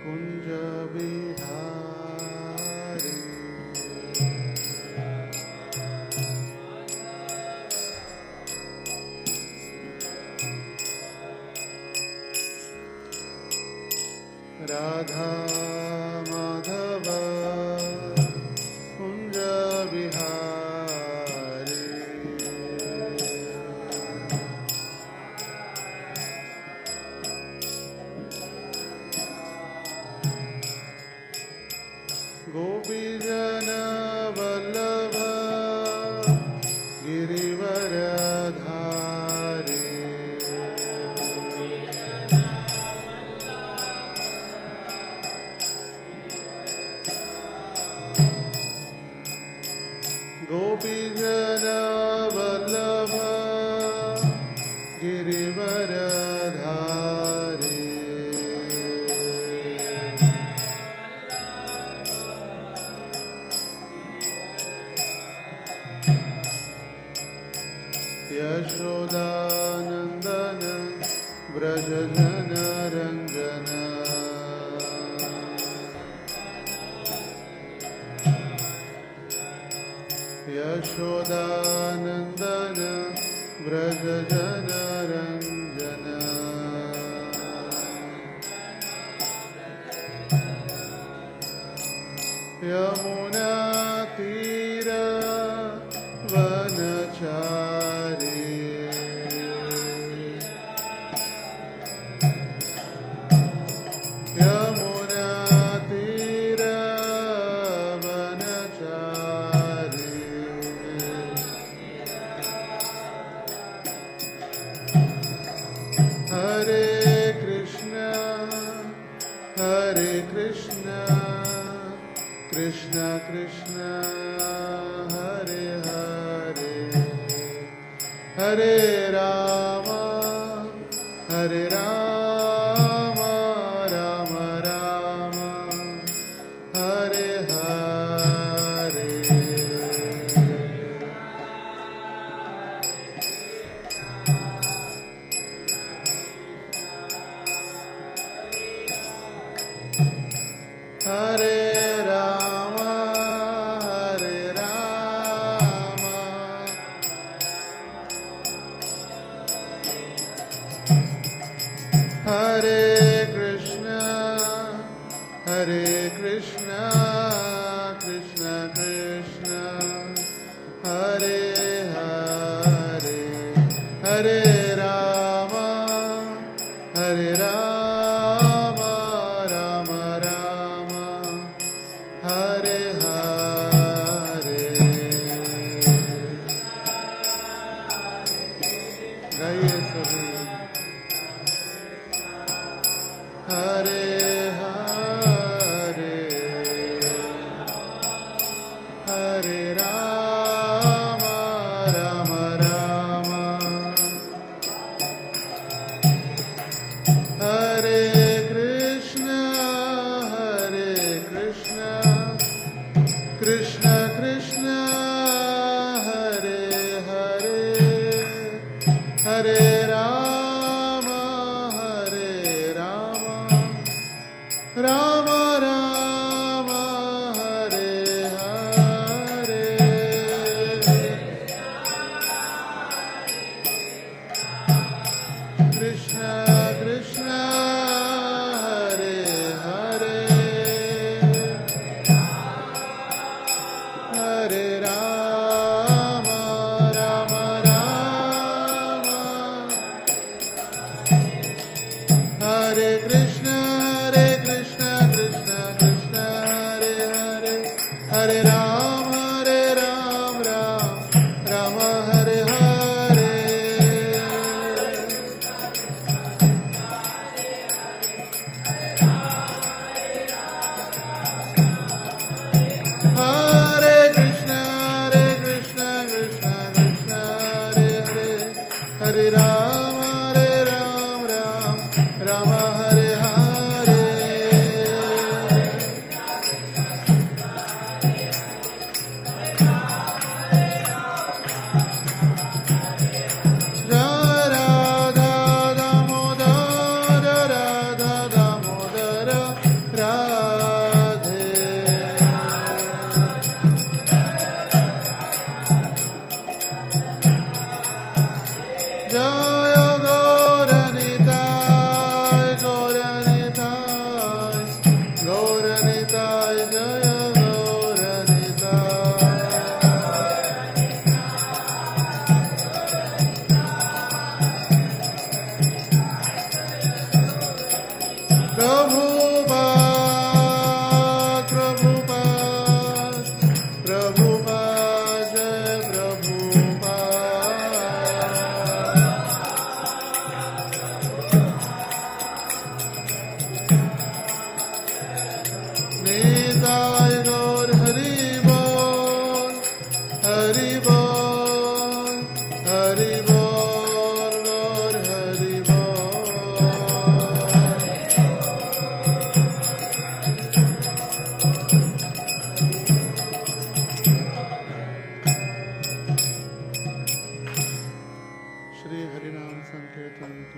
कुंज बिहारी राधा माधव कुंज बिहारी गोपीजन वल्लभ गिरिवरधारी गोपीजन वल्लभ गिरिवरधारी यशोदानंदन व्रजजन रंजन यशोदानंदन व्रजजन रंजन यमुना तीर वनचारी यमुना तीर वनचारी हरे कृष्ण कृष्ण कृष्ण हरे हरे हरे राम राम राम हरे हरे हरे राम हरे कृष्ण कृष्ण कृष्ण हरे हरे हरे राम राम राम हरे हरे गाइए सभी हरे हरे हरे राम राम हरे कृष्ण कृष्ण कृष्ण हरे हरे हरे राम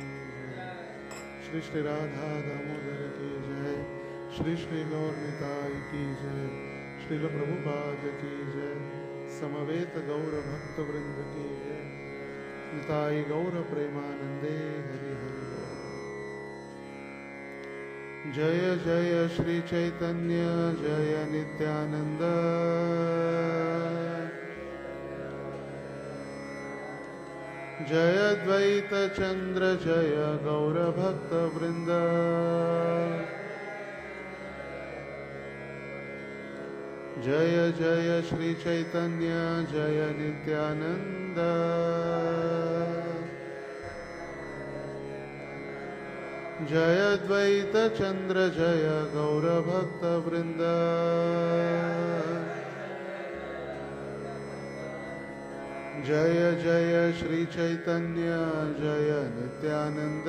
जय। श्री श्री राधा दामोदर की जय। श्री श्री गौर निताई की जय। श्रील प्रभुपाद की जय। समवेत गौर भक्त वृंद की जय। निताई गौर प्रेमानंदे हरि हरि बोल। जय जय श्री चैतन्य जय नित्यानंद। जय द्वैत चंद्र जय गौर भक्त वृंद। जय जय श्री चैतन्य जय नित्यानंद। जय द्वैत चंद्र जय गौर भक्त वृंद। जय जय श्री चैतन्य जय नित्यानंद।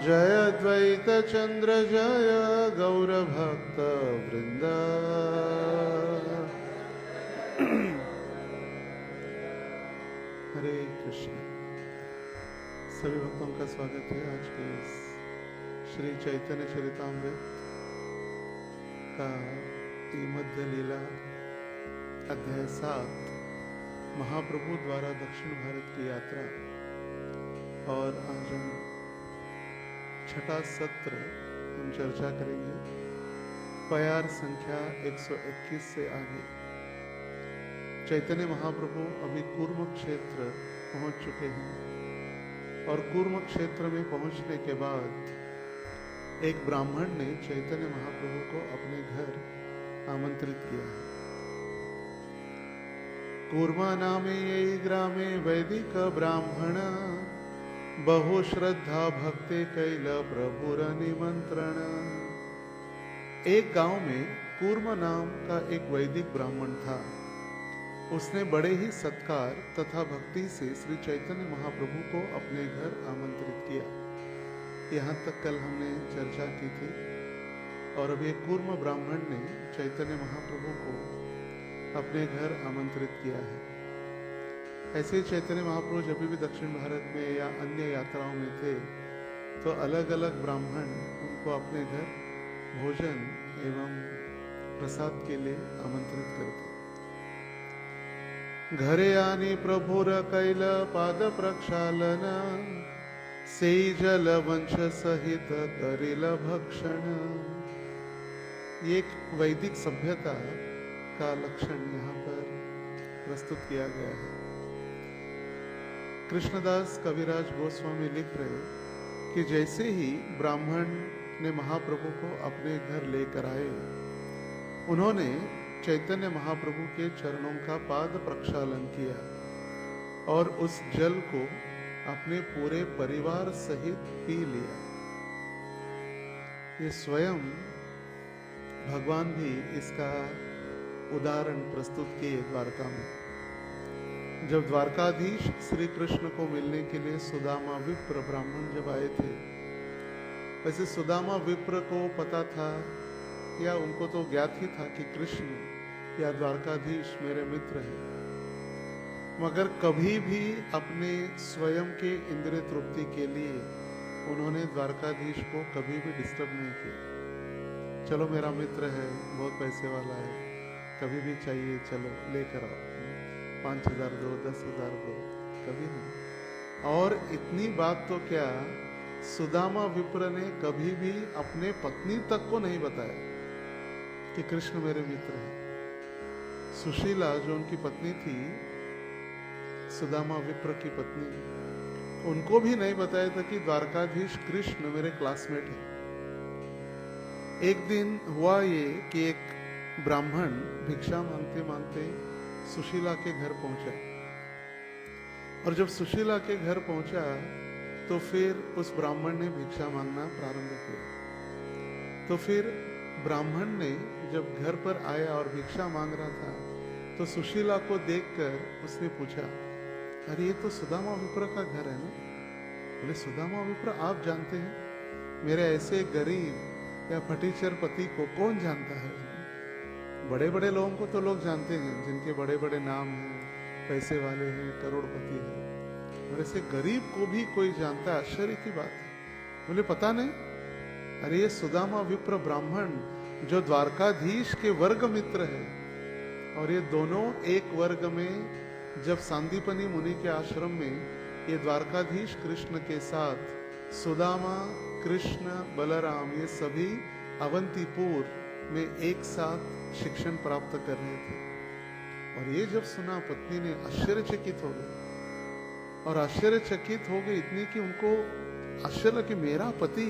जय द्वैत चंद्र जय गौर भक्त वृंद। हरे कृष्ण। सभी भक्तों का स्वागत है आज के इस श्री चैतन्य चरितामृत का मध्य लीला अध्याय 7 महाप्रभु द्वारा दक्षिण भारत की यात्रा। और आज हम छठा सत्र हम चर्चा करेंगे प्यार संख्या 121 से आगे। चैतन्य महाप्रभु अभी कूर्म क्षेत्र पहुंच चुके हैं और कूर्म क्षेत्र में पहुंचने के बाद एक ब्राह्मण ने चैतन्य महाप्रभु को अपने घर आमंत्रित किया है। कूर्मा नामे ये ग्रामे वैदिक ब्राह्मण बहु श्रद्धा भक्ति कैल प्रभुर निमंत्रण। एक गांव में कूर्म नाम का एक वैदिक ब्राह्मण था। उसने बड़े ही सत्कार तथा भक्ति से श्री चैतन्य महाप्रभु को अपने घर आमंत्रित किया। यहाँ तक कल हमने चर्चा की थी। और अभी एक कूर्म ब्राह्मण ने चैतन्य महाप्रभु को अपने घर आमंत्रित किया है। ऐसे ही चैतन्य महाप्रभु जब भी दक्षिण भारत में या अन्य यात्राओं में थे तो अलग अलग ब्राह्मण उनको अपने घर भोजन एवं प्रसाद के लिए आमंत्रित करते। घरे आनी प्रभुर कैल पाद प्रक्षालन से जल वंश सहित करिल भक्षण। ये एक वैदिक सभ्यता का लक्षण यहाँ पर प्रस्तुत किया गया है। कृष्णदास कविराज गोस्वामी लिख रहे कि जैसे ही ब्राह्मण ने महाप्रभु को अपने घर लेकर आए, उन्होंने चैतन्य महाप्रभु के चरणों का पाद प्रक्षालन किया और उस जल को अपने पूरे परिवार सहित पी लिया। ये स्वयं भगवान भी इसका उदाहरण प्रस्तुत किए द्वारका में। जब द्वारकाधीश श्री कृष्ण को मिलने के लिए सुदामा विप्र ब्राह्मण जब आए थे, वैसे सुदामा विप्र को पता था या उनको तो ज्ञात ही था कि कृष्ण या द्वारकाधीश मेरे मित्र हैं, मगर कभी भी अपने स्वयं के इंद्रिय तृप्ति के लिए उन्होंने द्वारकाधीश को कभी भी डिस्टर्ब नहीं किया। चलो मेरा मित्र है, बहुत पैसे वाला है, कभी भी चाहिए चलो लेकर आओ, 5,000 दो, 10,000 दो, कभी नहीं। और इतनी बात तो क्या, सुदामा विप्र ने कभी भी अपने पत्नी तक को नहीं बताया कि कृष्ण मेरे मित्र हैं। सुशीला जो उनकी पत्नी थी, सुदामा विप्र की पत्नी, उनको भी नहीं बताया था कि द्वारकाधीश कृष्ण मेरे क्लासमेट है। एक दिन हुआ ये कि एक ब्राह्मण भिक्षा मांगते मांगते सुशीला के घर पहुंचा। और जब सुशीला के घर पहुंचा तो फिर उस ब्राह्मण ने भिक्षा मांगना प्रारंभ किया। तो फिर ब्राह्मण ने जब घर पर आया और भिक्षा मांग रहा था तो सुशीला को देखकर उसने पूछा, अरे ये तो सुदामा विप्र का घर है ना? बोले सुदामा विप्र आप जानते हैं? मेरे ऐसे गरीब या फटीचर पति को कौन जानता है? बड़े बड़े लोगों को तो लोग जानते हैं, जिनके बड़े बड़े नाम हैं, पैसे वाले हैं, करोड़पति हैं, और ऐसे गरीब को भी कोई जानता है, आश्चर्य की बात है। बोले पता नहीं, अरे ये सुदामा विप्र ब्राह्मण जो द्वारकाधीश के वर्ग मित्र है, और ये दोनों एक वर्ग में, जब सांदीपनी मुनि के आश्रम में ये द्वारकाधीश कृष्ण के साथ सुदामा, कृष्ण, बलराम, ये सभी अवंतीपुर में एक साथ शिक्षण प्राप्त कर रहे थे। और ये जब सुना, पत्नी ने आश्चर्यचकित हो गई, और आश्चर्यचकित हो गई इतनी कि उनको आश्चर्य कि मेरा पति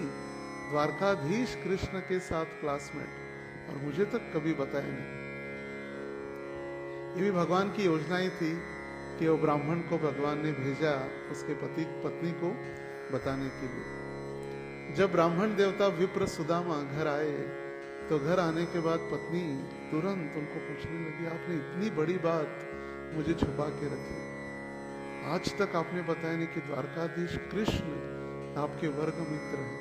द्वारकाधीश कृष्ण के साथ क्लासमेट, और मुझे तक कभी बताया नहीं। ये भी भगवान की योजना ही थी कि वो ब्राह्मण को भगवान ने भेजा उसके पत्नी को बताने के लिए। जब ब्राह्मण देवता विप्र सुदामा घर आए, तो घर आने के बाद पत्नी तुरंत उनको पूछने लगी, आपने इतनी बड़ी बात मुझे छुपा के रखी, आज तक आपने बताया नहीं कि द्वारकाधीश कृष्ण आपके वर्ग मित्र है।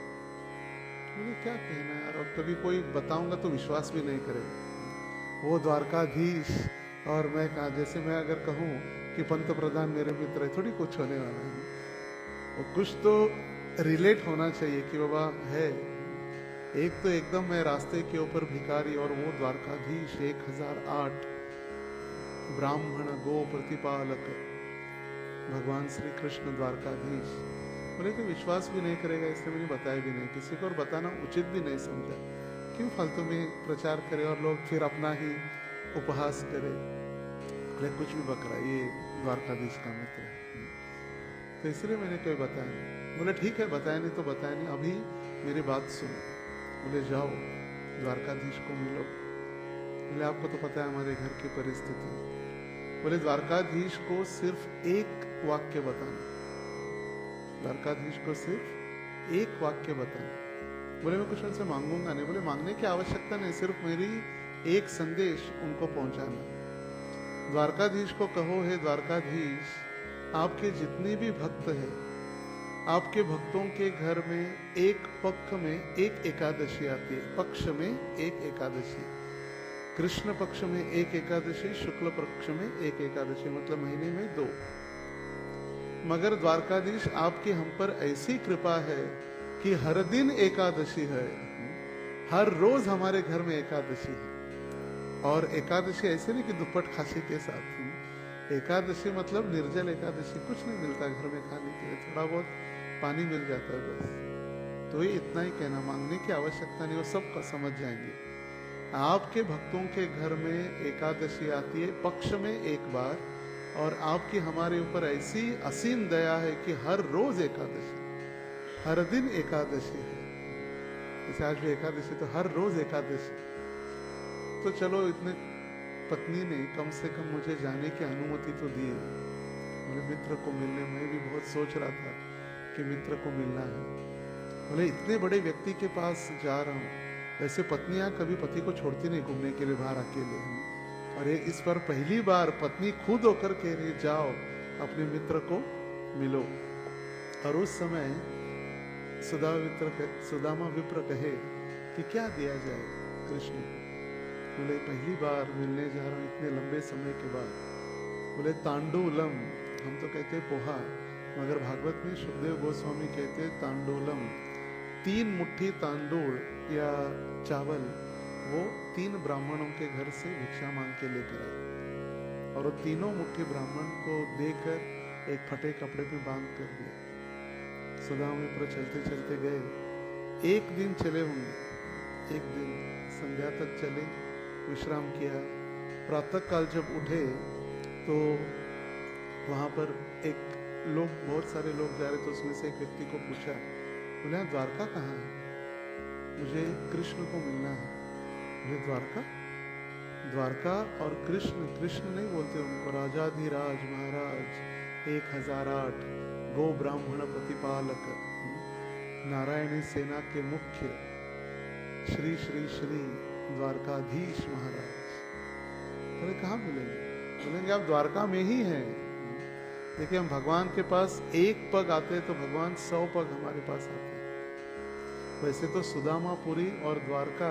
मुझे क्या कहना यार, और कभी कोई बताऊंगा तो विश्वास भी नहीं करेगा। वो द्वारकाधीश और मैं कहा, जैसे मैं अगर कहूँ कि पंत प्रधान मेरे मित्र है, थोड़ी कुछ होने वाला है। वो कुछ तो रिलेट होना चाहिए कि बाबा है। एक तो एकदम मैं रास्ते के ऊपर भिखारी, और वो द्वारकाधीश 1008 ब्राह्मण गो प्रतिपालक भगवान श्री कृष्ण द्वारकाधीश। बोले कि विश्वास भी नहीं करेगा, इसलिए मैंने बताया भी नहीं किसी को, और बताना उचित भी नहीं समझा। क्यों फालतू में प्रचार करे और लोग फिर अपना ही उपहास करे, कुछ भी बकरा, ये द्वारकाधीश का मित्र है। तो इसलिए मैंने कोई बताया नहीं। बोले ठीक है, बताया नहीं तो बताया नहीं, अभी मेरी बात सुनो। बोले जाओ द्वारकाधीश को मिलो। बोले आपको तो पता है हमारे घर की परिस्थिति। बोले द्वारकाधीश को सिर्फ एक वाक्य बताना, द्वारकाधीश को सिर्फ एक वाक्य बताना। बोले मैं कुछ उनसे मांगूंगा नहीं। बोले मांगने की आवश्यकता नहीं, सिर्फ मेरी एक संदेश उनको पहुंचाना। द्वारकाधीश को कहो, हे द्वारकाधीश, आपके जितने भी भक्त हैं, आपके भक्तों के घर में एक पक्ष में एक एकादशी आती है, पक्ष में एक एकादशी, कृष्ण पक्ष में एक एकादशी, शुक्ल पक्ष में एक एकादशी, मतलब महीने में 2। मगर द्वारकाधीश आपकी हम पर ऐसी कृपा है कि हर दिन एकादशी है, हर रोज हमारे घर में एकादशी है। और एकादशी ऐसे नहीं कि दुप्पट खांसी के साथ, एकादशी मतलब निर्जल एकादशी, कुछ नहीं मिलता घर में खाने के लिए, थोड़ा बहुत पानी मिल जाता है बस। तो ये इतना ही कहना, मांगने की आवश्यकता नहीं, वो सब समझ जाएंगे। आपके भक्तों के घर में एकादशी आती है पक्ष में एक बार, और आपकी हमारे ऊपर ऐसी असीम दया है कि हर रोज एकादशी, हर दिन एकादशी है। जैसे आज भी एकादशी, तो हर रोज एकादशी। तो चलो, इतने पत्नी ने कम से कम मुझे जाने की अनुमति तो दी है। बोले मित्र को मिलने, मैं भी बहुत सोच रहा था कि मित्र को मिलना है। बोले इतने बड़े व्यक्ति के पास जा रहा हूँ। वैसे पत्नियां कभी पति को छोड़ती नहीं घूमने के लिए बाहर अकेले, और ये इस पर पहली बार पत्नी खुद होकर कह रही जाओ अपने मित्र को मिलो। और उस समय सुदामा विप्र कहे कि क्या दिया जाए कृष्ण को। बोले पहली बार मिलने जा रहा हूँ इतने लंबे समय के बाद। बोले तांडूलम, हम तो कहते पोहा, मगर भागवत में सुखदेव गोस्वामी कहते तांडूलम। 3 मुट्ठी तांडूल या चावल वो 3 ब्राह्मणों के घर से भिक्षा मांग के लेकर आए, और वो तीनों मुट्ठी ब्राह्मण को देकर एक फटे कपड़े में बांध कर दिया। सुदामा विप्र चलते चलते गए, एक दिन चले होंगे, एक दिन संध्या तक चले, विश्राम किया। प्रातः काल जब उठे तो वहां पर एक लोग, बहुत सारे लोग जा रहे थे, उसमें से एक व्यक्ति को पूछा, बोले द्वारका कहाँ है, मुझे कृष्ण को मिलना है। बोले द्वारका? द्वारका और कृष्ण, कृष्ण नहीं बोलते उनको, राजाधिराज महाराज 1008 गो ब्राह्मण प्रतिपालक, नारायणी सेना के मुख्य श्री श्री श्री द्वारकाधीश महाराज। बोले कहाँ मिलेंगे? बोलेंगे आप द्वारका में ही हैं। देखिए हम भगवान के पास एक पग आते हैं तो भगवान 100 पग हमारे पास आते हैं। वैसे तो सुदामापुरी और द्वारका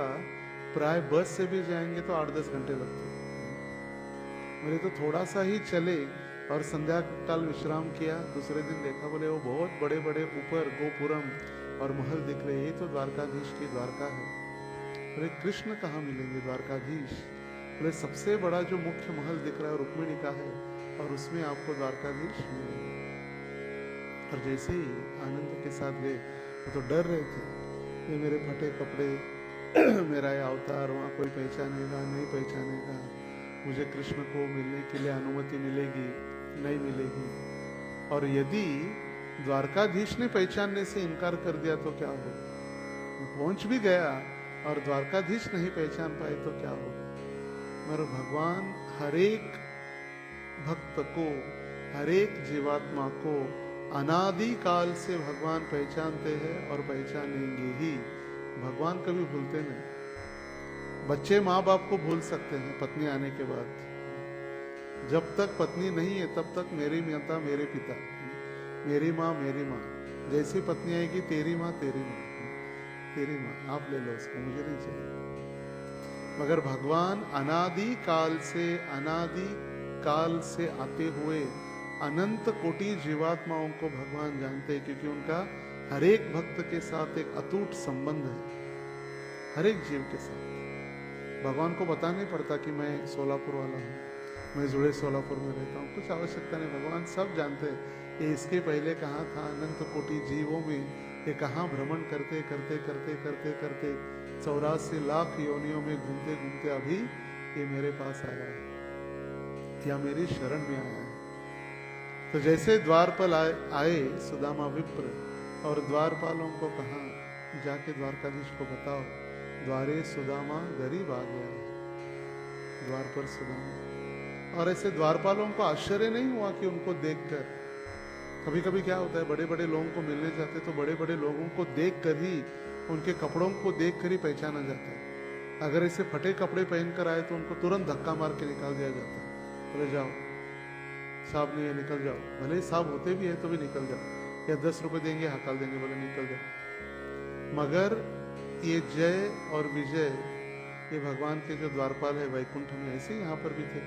प्राय बस से भी जाएंगे तो 8-10 घंटे लगते हैं। बोले तो थोड़ा सा ही चले और संध्या काल विश्राम किया। दूसरे दिन देखा, बोले वो बहुत बड़े बड़े ऊपर गोपुरम और महल दिख रहे, ये तो द्वारकाधीश की द्वारका है। बोले कृष्ण कहाँ मिलेंगे द्वारकाधीश? बोले सबसे बड़ा जो मुख्य महल दिख रहा है रुक्मिणी का है, और उसमें आपको द्वारकाधीश मिलेंगे। और जैसे ही आनंद के साथ गए, वो तो डर रहे थे, ये मेरे फटे कपड़े मेरा ये अवतार वहाँ कोई पहचानेगा नहीं पहचानेगा, मुझे कृष्ण को मिलने के लिए अनुमति मिलेगी नहीं मिलेगी, और यदि द्वारकाधीश ने पहचानने से इनकार कर दिया तो क्या हो? पहुंच भी गया और द्वारकाधीश नहीं पहचान पाए तो क्या हो? मगर भगवान हरेक भक्त को, हरेक जीवात्मा को अनादि काल से भगवान पहचानते हैं और पहचानेंगे ही। भगवान कभी भूलते नहीं। बच्चे माँ बाप को भूल सकते हैं पत्नी आने के बाद, जब तक पत्नी नहीं है तब तक मेरी माता मेरे पिता, मेरी माँ मेरी माँ। जैसी पत्नी आएगी तेरी माँ तेरी माँ, तेरी माँ, आप ले लो उसको, मुझे नहीं चाहिए। मगर भगवान अनादि काल से आते हुए अनंत कोटि जीवात्माओं को भगवान जानते हैं, क्योंकि उनका हर एक भक्त के साथ एक अटूट संबंध है, हर एक जीव के साथ। भगवान को बता नहीं पड़ता कि मैं सोलापुर वाला हूँ, मैं जुड़े सोलापुर में रहता हूँ, कुछ आवश्यकता नहीं। भगवान सब जानते हैं ये इसके पहले कहाँ था, अनंत कोटि जीवों में ये कहाँ भ्रमण करते करते करते करते करते 84 लाख योनियों में घूमते घूमते अभी ये मेरे पास आया है या मेरी शरण में आया है। तो जैसे द्वारपाल आए सुदामा विप्र, और द्वारपालों को कहा जाके द्वारकाधीश को बताओ, द्वारे सुदामा गरीब आ गया है, द्वार पर सुदामा। और ऐसे द्वारपालों को आश्चर्य नहीं हुआ कि उनको देखकर, कभी कभी क्या होता है, बड़े बड़े लोगों को मिलने जाते तो बड़े बड़े लोगों को देखकर ही, उनके कपड़ों को देखकर ही पहचाना जाता है। अगर ऐसे फटे कपड़े पहनकर आए तो उनको तुरंत धक्का मार के निकाल दिया जाता है, बोले जाओ साहब नहीं है निकल जाओ, भले ही साहब होते भी है तो भी निकल जाओ, या 10 रुपए देंगे हकाल देंगे, बोले निकल जाओ। मगर ये जय और विजय, ये भगवान के जो द्वारपाल है वैकुंठ में, ऐसे ही यहाँ पर भी थे।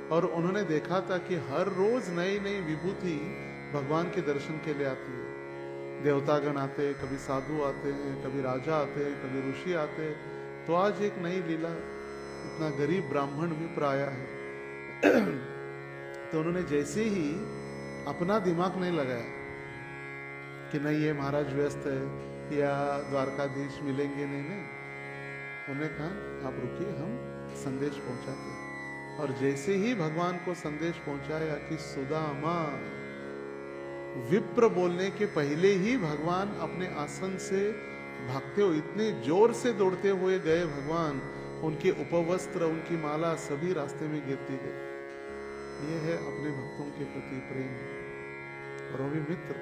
और उन्होंने देखा था कि हर रोज नई नई विभूति भगवान के दर्शन के लिए आती है। देवतागण आते हैं, कभी साधु आते हैं, कभी राजा आते हैं, कभी ऋषि आते हैं। तो आज एक नई लीला, इतना गरीब ब्राह्मण विप्र आया है तो उन्होंने जैसे ही अपना दिमाग नहीं लगाया कि नहीं ये महाराज व्यस्त है या द्वारकाधीश मिलेंगे, नहीं, उन्होंने कहा आप रुकिए, हम संदेश पहुंचाते हैं। और जैसे ही भगवान को संदेश पहुंचाया कि सुदामा, विप्र बोलने के पहले ही भगवान अपने आसन से भागते हुए, इतने जोर से दौड़ते हुए गए भगवान, उनके उपवस्त्र, उनकी माला सभी रास्ते में गिरती गई। ये है अपने भक्तों के प्रति प्रेम, और वो भी मित्र।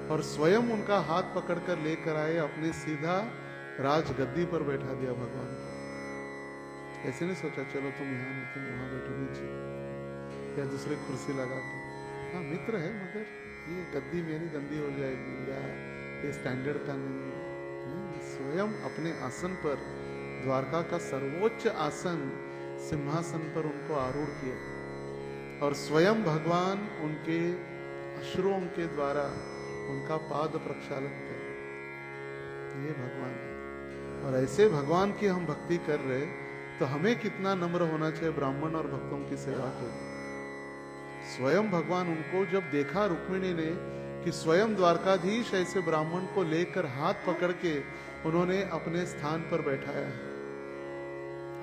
और स्वयं उनका हाथ पकड़कर लेकर आए, अपने सीधा राजगद्दी पर बैठा दिया भगवान को। ऐसे नहीं सोचा चलो तुम यहाँ नहीं, तुम वहां बैठो नीचे, या दूसरी कुर्सी लगा के। हाँ मित्र है, मगर ये गद्दी मेरी गंदी हो जाएगी, या ये स्टैंडर्ड का नहीं। स्वयं अपने आसन पर, द्वारका का सर्वोच्च आसन, सिंहासन पर उनको आरूढ़ किया, और स्वयं भगवान उनके अश्रुओं के द्वारा उनका पाद प्रक्षालन कर। ये भगवान है। और ऐसे भगवान की हम भक्ति कर रहे, तो हमें कितना नम्र होना चाहिए ब्राह्मण और भक्तों की सेवा के लिए। स्वयं भगवान उनको जब देखा रुक्मिणी ने कि स्वयं द्वारकाधीश ऐसे ब्राह्मण को लेकर हाथ पकड़ के उन्होंने अपने स्थान पर बैठाया है,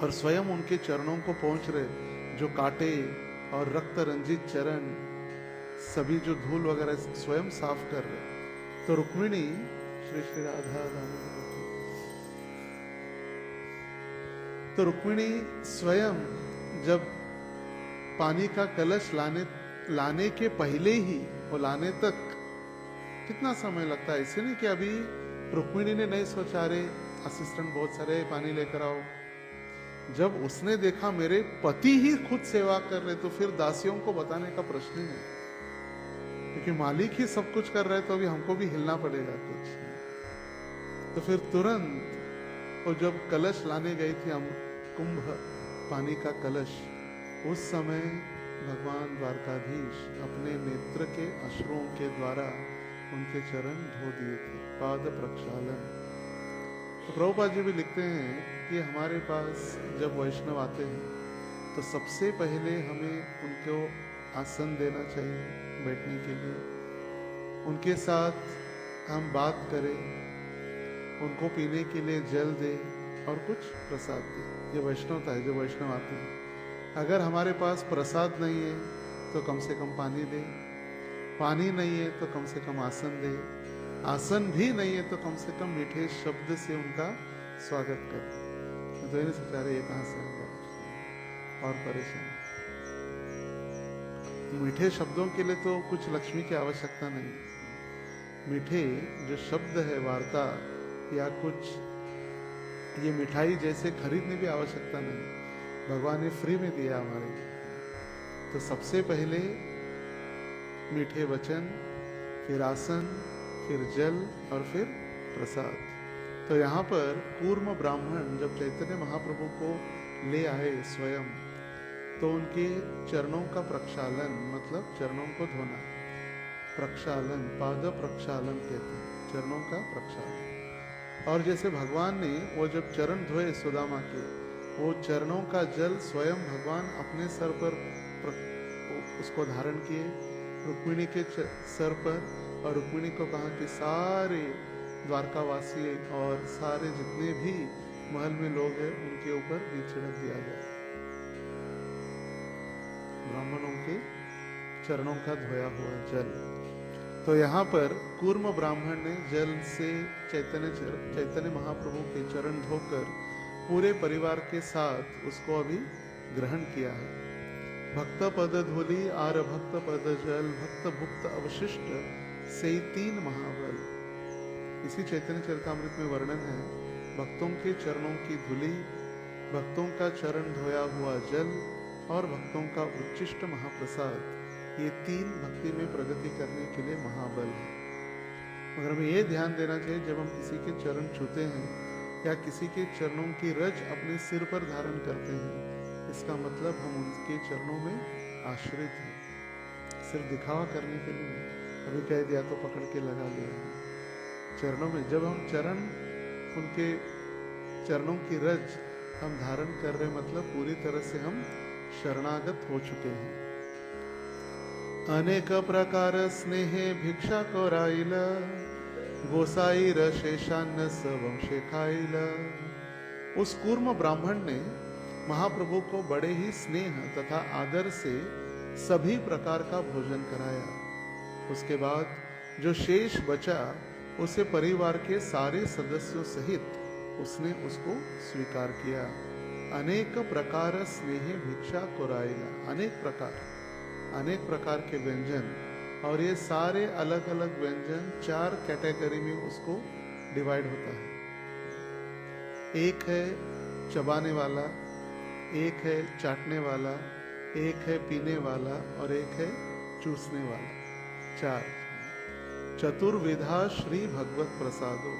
और स्वयं उनके चरणों को पहुंच रहे, जो काटे और रक्त रंजित चरण, सभी जो धूल वगैरह स्वयं साफ कर रहे। तो रुक्मिणी, श्री श्री राधा दामोदर, तो रुक्मिणी स्वयं जब पानी का कलश लाने के पहले ही, वो लाने तक कितना समय लगता है। ऐसे नहीं कि अभी रुक्मिणी ने नहीं सोचा रे असिस्टेंट बहुत सारे पानी लेकर आओ। जब उसने देखा मेरे पति ही खुद सेवा कर रहे, तो फिर दासियों को बताने का प्रश्न ही नहीं, क्योंकि मालिक ही सब कुछ कर रहे, तो अभी हमको भी हिलना पड़ेगा कुछ। तो फिर तुरंत वो जब कलश लाने गई थी, हम कुंभ पानी का कलश, उस समय भगवान द्वारकाधीश अपने नेत्र के अश्रुओं के द्वारा उनके चरण धो दिए थे, पाद प्रक्षालन। तो प्रभुपाद जी भी लिखते हैं कि हमारे पास जब वैष्णव आते हैं तो सबसे पहले हमें उनको आसन देना चाहिए बैठने के लिए, उनके साथ हम बात करें, उनको पीने के लिए जल दें और कुछ प्रसाद दें। ये वैष्णवता है जो वैष्णव आते हैं। अगर हमारे पास प्रसाद नहीं है तो कम से कम पानी दें, पानी नहीं है तो कम से कम आसन दें, आसन भी नहीं है तो कम से कम मीठे शब्द से उनका स्वागत करें। मैं तो ये नहीं सोचा रहे ये कहाँ से आ गया और परेशान। मीठे शब्दों के लिए तो कुछ लक्ष्मी की आवश्यकता नहीं। मीठे जो शब्द है, वार्ता या कुछ ये मिठाई जैसे खरीदने की आवश्यकता नहीं, भगवान ने फ्री में दिया हमारे। तो सबसे पहले मीठे वचन, फिर आसन, फिर जल और फिर प्रसाद। तो यहाँ पर कूर्म ब्राह्मण जब चैतन्य महाप्रभु को ले आए स्वयं, तो उनके चरणों का प्रक्षालन मतलब चरणों को धोना, प्रक्षालन, पाद प्रक्षालन कहते हैं, चरणों का प्रक्षालन। और जैसे भगवान ने वो जब चरण धोए सुदामा के, वो चरणों का जल स्वयं भगवान अपने सर पर उसको धारण किए, रुक्मिणी के सर पर, और रुक्मिणी को कहा कि सारे द्वारकावासी और सारे जितने भी महल में लोग हैं उनके ऊपर ये छिड़क दिया जाए, ब्राह्मणों के चरणों का धोया हुआ जल। तो यहाँ पर कूर्म ब्राह्मण ने जल से चैतन्य महाप्रभु के चरण धोकर पूरे परिवार के साथ उसको अभी ग्रहण किया है। भक्त पद धूलि आर भक्त पद जल, भक्त भुक्त अवशिष्ट से 3 महाबल। इसी चैतन्य चरितामृत में वर्णन है, भक्तों के चरणों की धूलि, भक्तों का चरण धोया हुआ जल और भक्तों का उच्चिष्ट महाप्रसाद, ये 3 भक्ति में प्रगति करने के लिए महाबल है। मगर हमें ये ध्यान देना चाहिए, जब हम किसी के चरण छूते हैं या किसी के चरणों की रज अपने सिर पर धारण करते हैं, इसका मतलब हम उनके चरणों में आश्रित हैं, सिर्फ दिखावा करने के लिए नहीं। अभी कह दिया तो पकड़ के लगा लिया। चरणों में जब हम चरण, उनके चरणों की रज हम धारण कर रहे, मतलब पूरी तरह से हम शरणागत हो चुके हैं। अनेक प्रकार स्नेहे भिक्षा कोराइल, गोसाईर शेषान्न वंशे खाइल। उस कूर्म ब्राह्मण ने महाप्रभु को बड़े ही स्नेह तथा आदर से सभी प्रकार का भोजन कराया। उसके बाद जो शेष बचा उसे परिवार के सारे सदस्यों सहित उसने उसको स्वीकार किया। अनेक प्रकार स्नेह भिक्षा कोराइला, अनेक प्रकार के व्यंजन, और ये सारे अलग अलग व्यंजन 4 कैटेगरी में उसको डिवाइड होता है। एक है चबाने वाला, एक है चाटने वाला, एक है पीने वाला और एक है चूसने वाला। 4 चतुर्विधा श्री भगवत प्रसादो।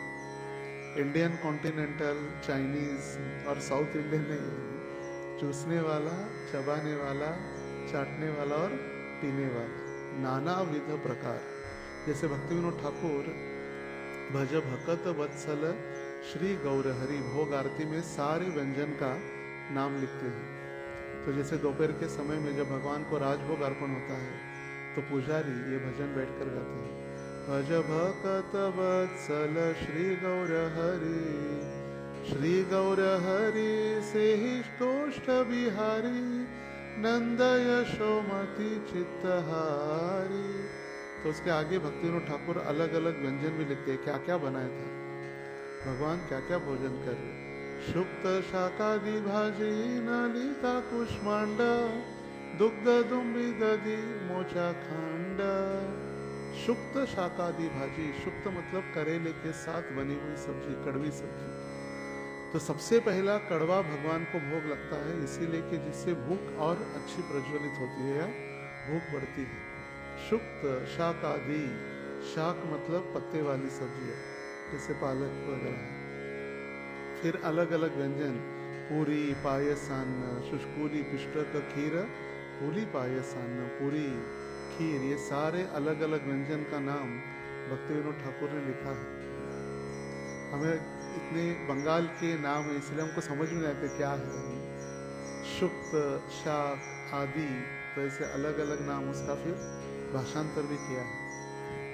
इंडियन कॉन्टिनेंटल, चाइनीज और साउथ इंडियन नहीं, चूसने वाला, चबाने वाला, चाटने वाला और पीने वाला, नाना विध प्रकार। जैसे भक्ति विनोद ठाकुर भज भकत वत्सल श्री गौरहरि भोग आरती में सारे व्यंजन का नाम लिखते हैं। तो जैसे दोपहर के समय में जब भगवान को राजभोग अर्पण होता है तो पुजारी ये भजन बैठकर गाते हैं, भज भकत वत्सल श्री गौरहरि, श्री गौरहरि से ही कोष्ठ बिहारी, नंद यशोमती चित्तहारी। तो उसके आगे भक्ति विनोद ठाकुर अलग अलग व्यंजन भी लिखते हैं, क्या क्या बनाया था भगवान, क्या क्या भोजन कर रहे। शुक्त शाकादि भाजी नलिता कुष्मांड, दुग्ध दुम्बी दधि मोचा खंड। शुक्त शाकादि भाजी, शुक्त मतलब करेले के साथ बनी हुई सब्जी, कड़वी सब्जी। तो सबसे पहला कड़वा भगवान को भोग लगता है, इसीलिए कि जिससे भूख और अच्छी प्रज्वलित होती है या भूख बढ़ती है। शुक्त शाकादि, शाक मतलब पत्ते वाली सब्जियां जैसे पालक वगैरह। फिर अलग अलग व्यंजन, पूरी, पायस, अन्न, शुष्कूली, पिष्टक, खीर, पूली पायसान्न, पूरी, खीर, ये सारे अलग अलग व्यंजन का नाम भक्ति विनोद ठाकुर ने लिखा है। हमें इतने बंगाल के नाम है इसलिए हमको समझ में नहीं आते क्या है। शुक्त, शाक आदि, तो ऐसे अलग अलग नाम उसका फिर भाषांतर भी किया है।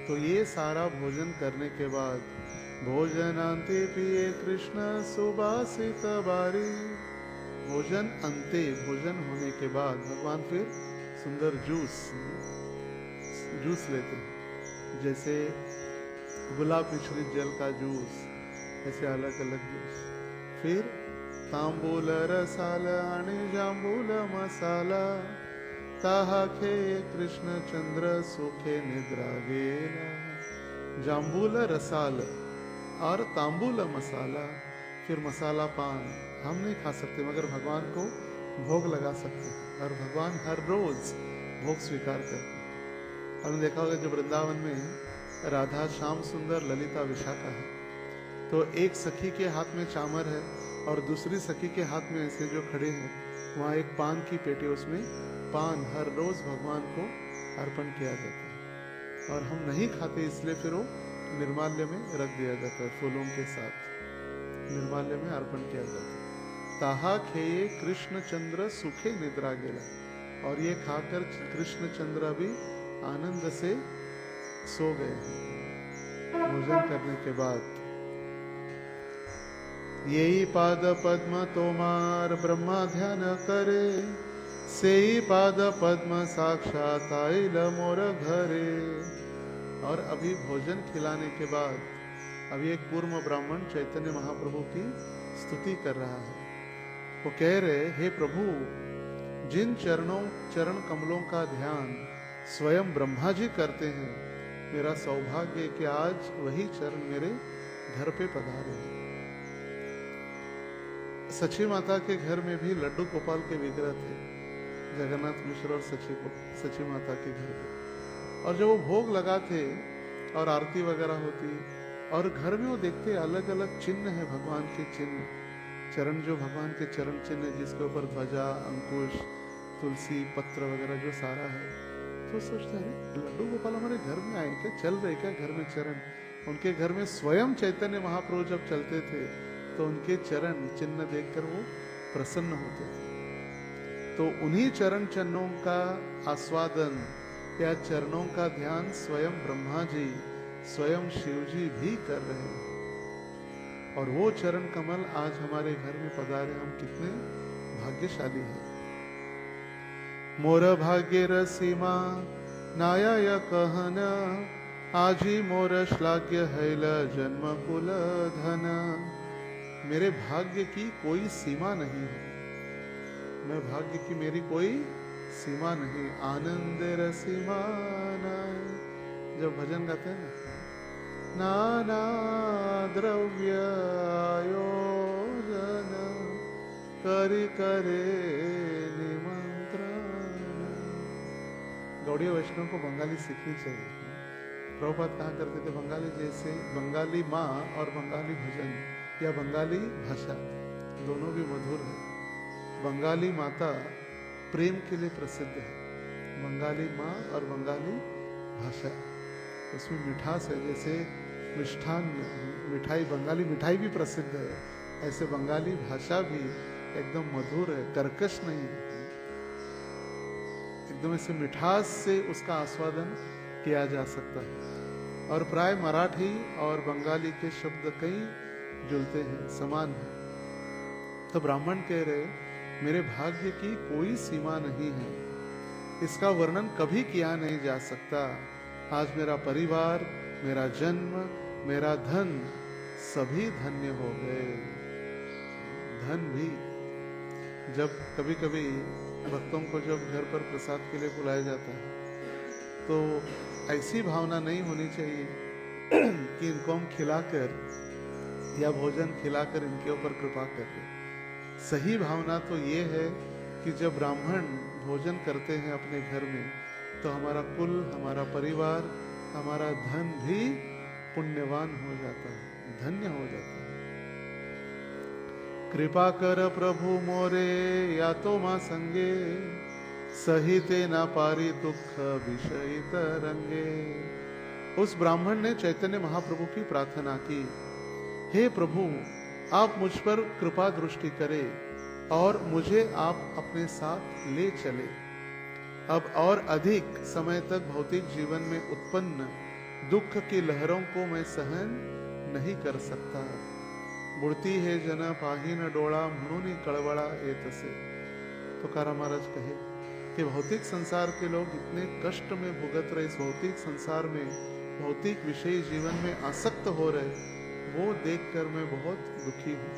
तो ये सारा भोजन करने के बाद भोजनांते पिए कृष्ण सुबासित बारी, भोजन अंते, भोजन होने के बाद भगवान फिर सुंदर जूस लेते हैं, जैसे गुलाब मिश्रित जल का जूस, ऐसे अलग अलग जूस। फिर तांबूल रसाल आणि जांबूल मसाला, ताहा खे कृष्ण चंद्र सुखे निद्रा गेला। जांबूल रसाल और तांबूल मसाला, फिर मसाला पान हम नहीं खा सकते मगर भगवान को भोग लगा सकते हैं, और भगवान हर रोज भोग स्वीकार करते हैं। हमने देखा होगा जब वृंदावन में राधा श्याम सुंदर ललिता विशाखा है, तो एक सखी के हाथ में चामर है और दूसरी सखी के हाथ में ऐसे जो खड़े हैं वहाँ एक पान की पेटी, उसमें पान हर रोज भगवान को अर्पण किया जाता है, और हम नहीं खाते इसलिए फिर वो निर्माल्य में रख दिया जाता है, फूलों के साथ निर्माल्य में अर्पण किया जाता है। ताहा खेये कृष्ण चंद्र सुखे निद्रा गेला, और ये खाकर कृष्ण चंद्र भी आनंद से सो गए। भोजन करने के बाद यही पाद पद्म तोमार ब्रह्मा ध्यान करे, सेई पाद पद्म साक्षात आइल मोर घरे। और अभी भोजन खिलाने के बाद अभी एक पूर्व ब्राह्मण चैतन्य महाप्रभु की स्तुति कर रहा है। वो कह रहे, हे प्रभु, जिन चरण कमलों का ध्यान स्वयं ब्रह्मा जी करते हैं, मेरा सौभाग्य है कि आज वही चरण मेरे घर पे पधारे हैं। सची माता के घर में भी लड्डू गोपाल के विग्रह थे, जगन्नाथ मिश्र और सची माता के घर पे, और जब वो भोग लगाते और आरती वगैरह होती, और घर में वो देखते अलग अलग चिन्ह है भगवान के चिन्ह, चरण जो भगवान के चरण चिन्ह है, जिसके ऊपर ध्वजा, अंकुश, तुलसी पत्र वगैरह जो सारा है, तो सोचते हैं लड्डू गोपाल हमारे घर में आए क्या, चल रहे क्या घर में चरण। उनके घर में स्वयं चैतन्य महाप्रभु जब चलते थे तो उनके चरण चिन्ह देखकर वो प्रसन्न होते थे। तो उन्हीं चरण चिन्हों का आस्वादन या चरणों का ध्यान स्वयं ब्रह्मा जी, स्वयं शिव जी भी कर रहे हैं, और वो चरण कमल आज हमारे घर में पधारे, हम कितने भाग्यशाली हैं। मोर भाग्य रसीमा नाया कहन, आजी मोर श्लाघ्य हैल जन्म कुल धन। मेरे भाग्य की कोई सीमा नहीं है, मैं भाग्य की मेरी कोई सीमा नहीं। आनंद रसीमा, जब भजन गाते हैं ना, नाना द्रव्य आयोजन करी करे निमंत्रण। गौड़ीय वैष्णव को बंगाली सीखनी चाहिए। प्रभुपाद कहा करते थे बंगाली, जैसे बंगाली माँ और बंगाली भजन या बंगाली भाषा दोनों भी मधुर है। बंगाली माता प्रेम के लिए प्रसिद्ध है, बंगाली माँ और बंगाली भाषा, उसमें मिठास है। जैसे मिष्ठान मिठाई, बंगाली मिठाई भी प्रसिद्ध है, ऐसे बंगाली भाषा भी एकदम मधुर है, कर्कश नहीं है, एकदम ऐसे मिठास से उसका आस्वादन किया जा सकता है। और प्राय मराठी और बंगाली के शब्द कई जुलते हैं, समान है। तो ब्राह्मण कह रहे, मेरे भाग्य की कोई सीमा नहीं है, इसका वर्णन कभी किया नहीं जा सकता। आज मेरा परिवार, मेरा जन्म, मेरा धन सभी धन्य हो गए। धन भी, जब कभी कभी भक्तों को जब घर पर प्रसाद के लिए बुलाया जाता है तो ऐसी भावना नहीं होनी चाहिए कि इनको हम खिलाकर या भोजन खिलाकर इनके ऊपर कृपा कर ले। सही भावना तो ये है कि जब ब्राह्मण भोजन करते हैं अपने घर में, तो हमारा कुल, हमारा परिवार, हमारा धन भी पुण्यवान हो जाता है, धन्य हो जाता है। कृपा कर प्रभु मोरे या तो मां संगे, सहिते न पारी दुख विषय तरंगे। उस ब्राह्मण ने चैतन्य महाप्रभु की प्रार्थना की, हे प्रभु, आप मुझ पर कृपा दृष्टि करें और मुझे आप अपने साथ ले चले। अब और अधिक समय तक भौतिक जीवन में उत्पन्न दुख की लहरों को मैं सहन नहीं कर सकता। बुढ़ती है जन पाही न डोळा म्हणून कड़वड़ा एतसे। तुकाराम महाराज कहे कि भौतिक संसार के लोग इतने कष्ट में भुगत रहे, इस भौतिक संसार में भौतिक विषय जीवन में आसक्त हो रहे, वो देखकर मैं बहुत दुखी हूँ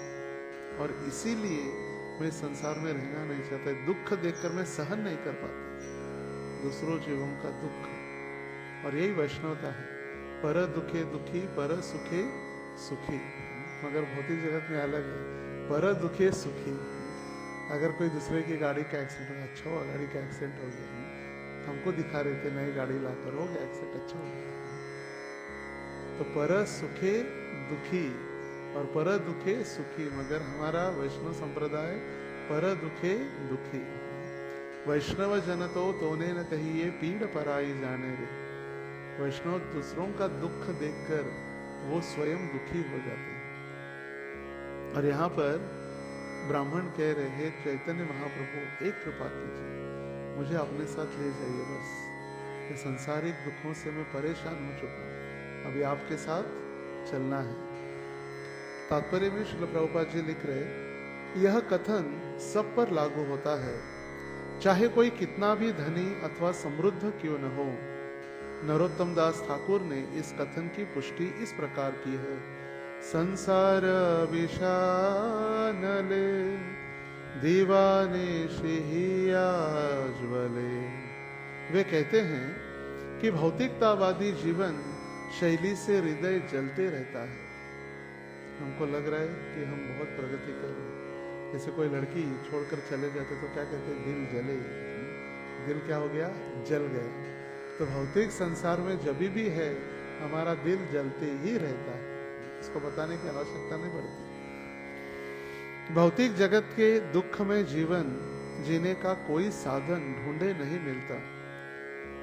और इसीलिए मैं संसार में रहना नहीं चाहता। दुख देखकर मैं सहन नहीं कर पाता दूसरों जीवों का दुख। और यही वैष्णवता है, पर दुखे दुखी पर सुखे सुखी। मगर भौतिक जगत में अलग है, पर दुखे सुखी। अगर कोई दूसरे की गाड़ी का एक्सीडेंट हो गया, अच्छा हुआ गाड़ी का एक्सीडेंट हो गया, हमको दिखा रहे थे नई गाड़ी लाकर, हो गया एक्सीडेंट, अच्छा हो गया। तो पर सुखे दुखी और पर दुखे सुखी। मगर हमारा वैष्णव संप्रदाय पर दुखे दुखी। वैष्णव जन तो ने न कहिए पीड़ पराई जाने रे। वैष्णव दूसरों का दुख देखकर वो स्वयं दुखी हो जाते हैं। और यहाँ पर ब्राह्मण कह रहे हैं, चैतन्य महाप्रभु एक कृपा कीजिए, मुझे अपने साथ ले जाइए, बस ये सांसारिक दुखों से मैं परेशान हो चुका हूँ, अभी आपके साथ चलना है। तात्पर्य में श्रील प्रभुपाद जी लिख रहे, यह कथन सब पर लागू होता है, चाहे कोई कितना भी धनी अथवा समृद्ध क्यों न हो। नरोत्तम दास ठाकुर ने इस कथन की पुष्टि इस प्रकार की है, संसार विषानले दीवाने शिहिया ज्वले। वे कहते हैं कि भौतिकतावादी जीवन शैली से हृदय जलते रहता है। हमको लग रहा है कि हम बहुत प्रगति कर रहे हैं, जैसे कोई लड़की छोड़कर चले जाते तो क्या कहते हैं, दिल जले। दिल क्या हो गया, जल गया। तो भौतिक संसार में जब भी है हमारा दिल जलते ही रहता है, इसको बताने की आवश्यकता नहीं पड़ती। भौतिक जगत के दुख में जीवन जीने का कोई साधन ढूंढे नहीं मिलता।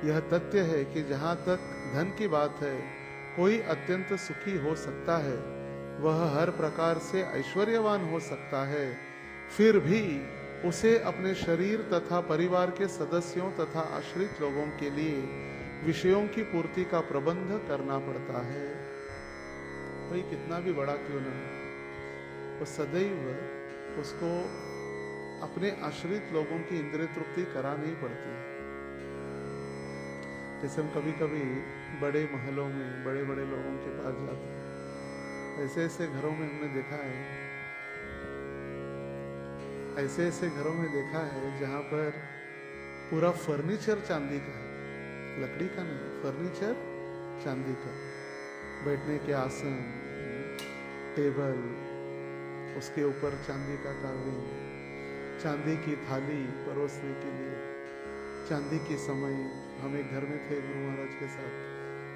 यह तथ्य है कि जहां तक धन की बात है, कोई अत्यंत सुखी हो सकता है, वह हर प्रकार से ऐश्वर्यवान हो सकता है, फिर भी उसे अपने शरीर तथा परिवार के सदस्यों तथा आश्रित लोगों के लिए विषयों की पूर्ति का प्रबंध करना पड़ता है। कोई कितना भी बड़ा क्यों न हो, वो सदैव उसको अपने आश्रित लोगों की इंद्रिय तृप्ति करानी पड़ती है। जैसे हम कभी कभी बड़े महलों में बड़े बड़े लोगों के पास जाते हैं, ऐसे ऐसे घरों में हमने देखा है, ऐसे ऐसे घरों में देखा है जहां पर पूरा फर्नीचर चांदी का है, लकड़ी का नहीं, फर्नीचर चांदी का। बैठने के आसन, टेबल, उसके ऊपर चांदी का कार्विंग, चांदी की थाली परोसने के लिए, चांदी की समय। हम एक घर में थे गुरु महाराज के साथ,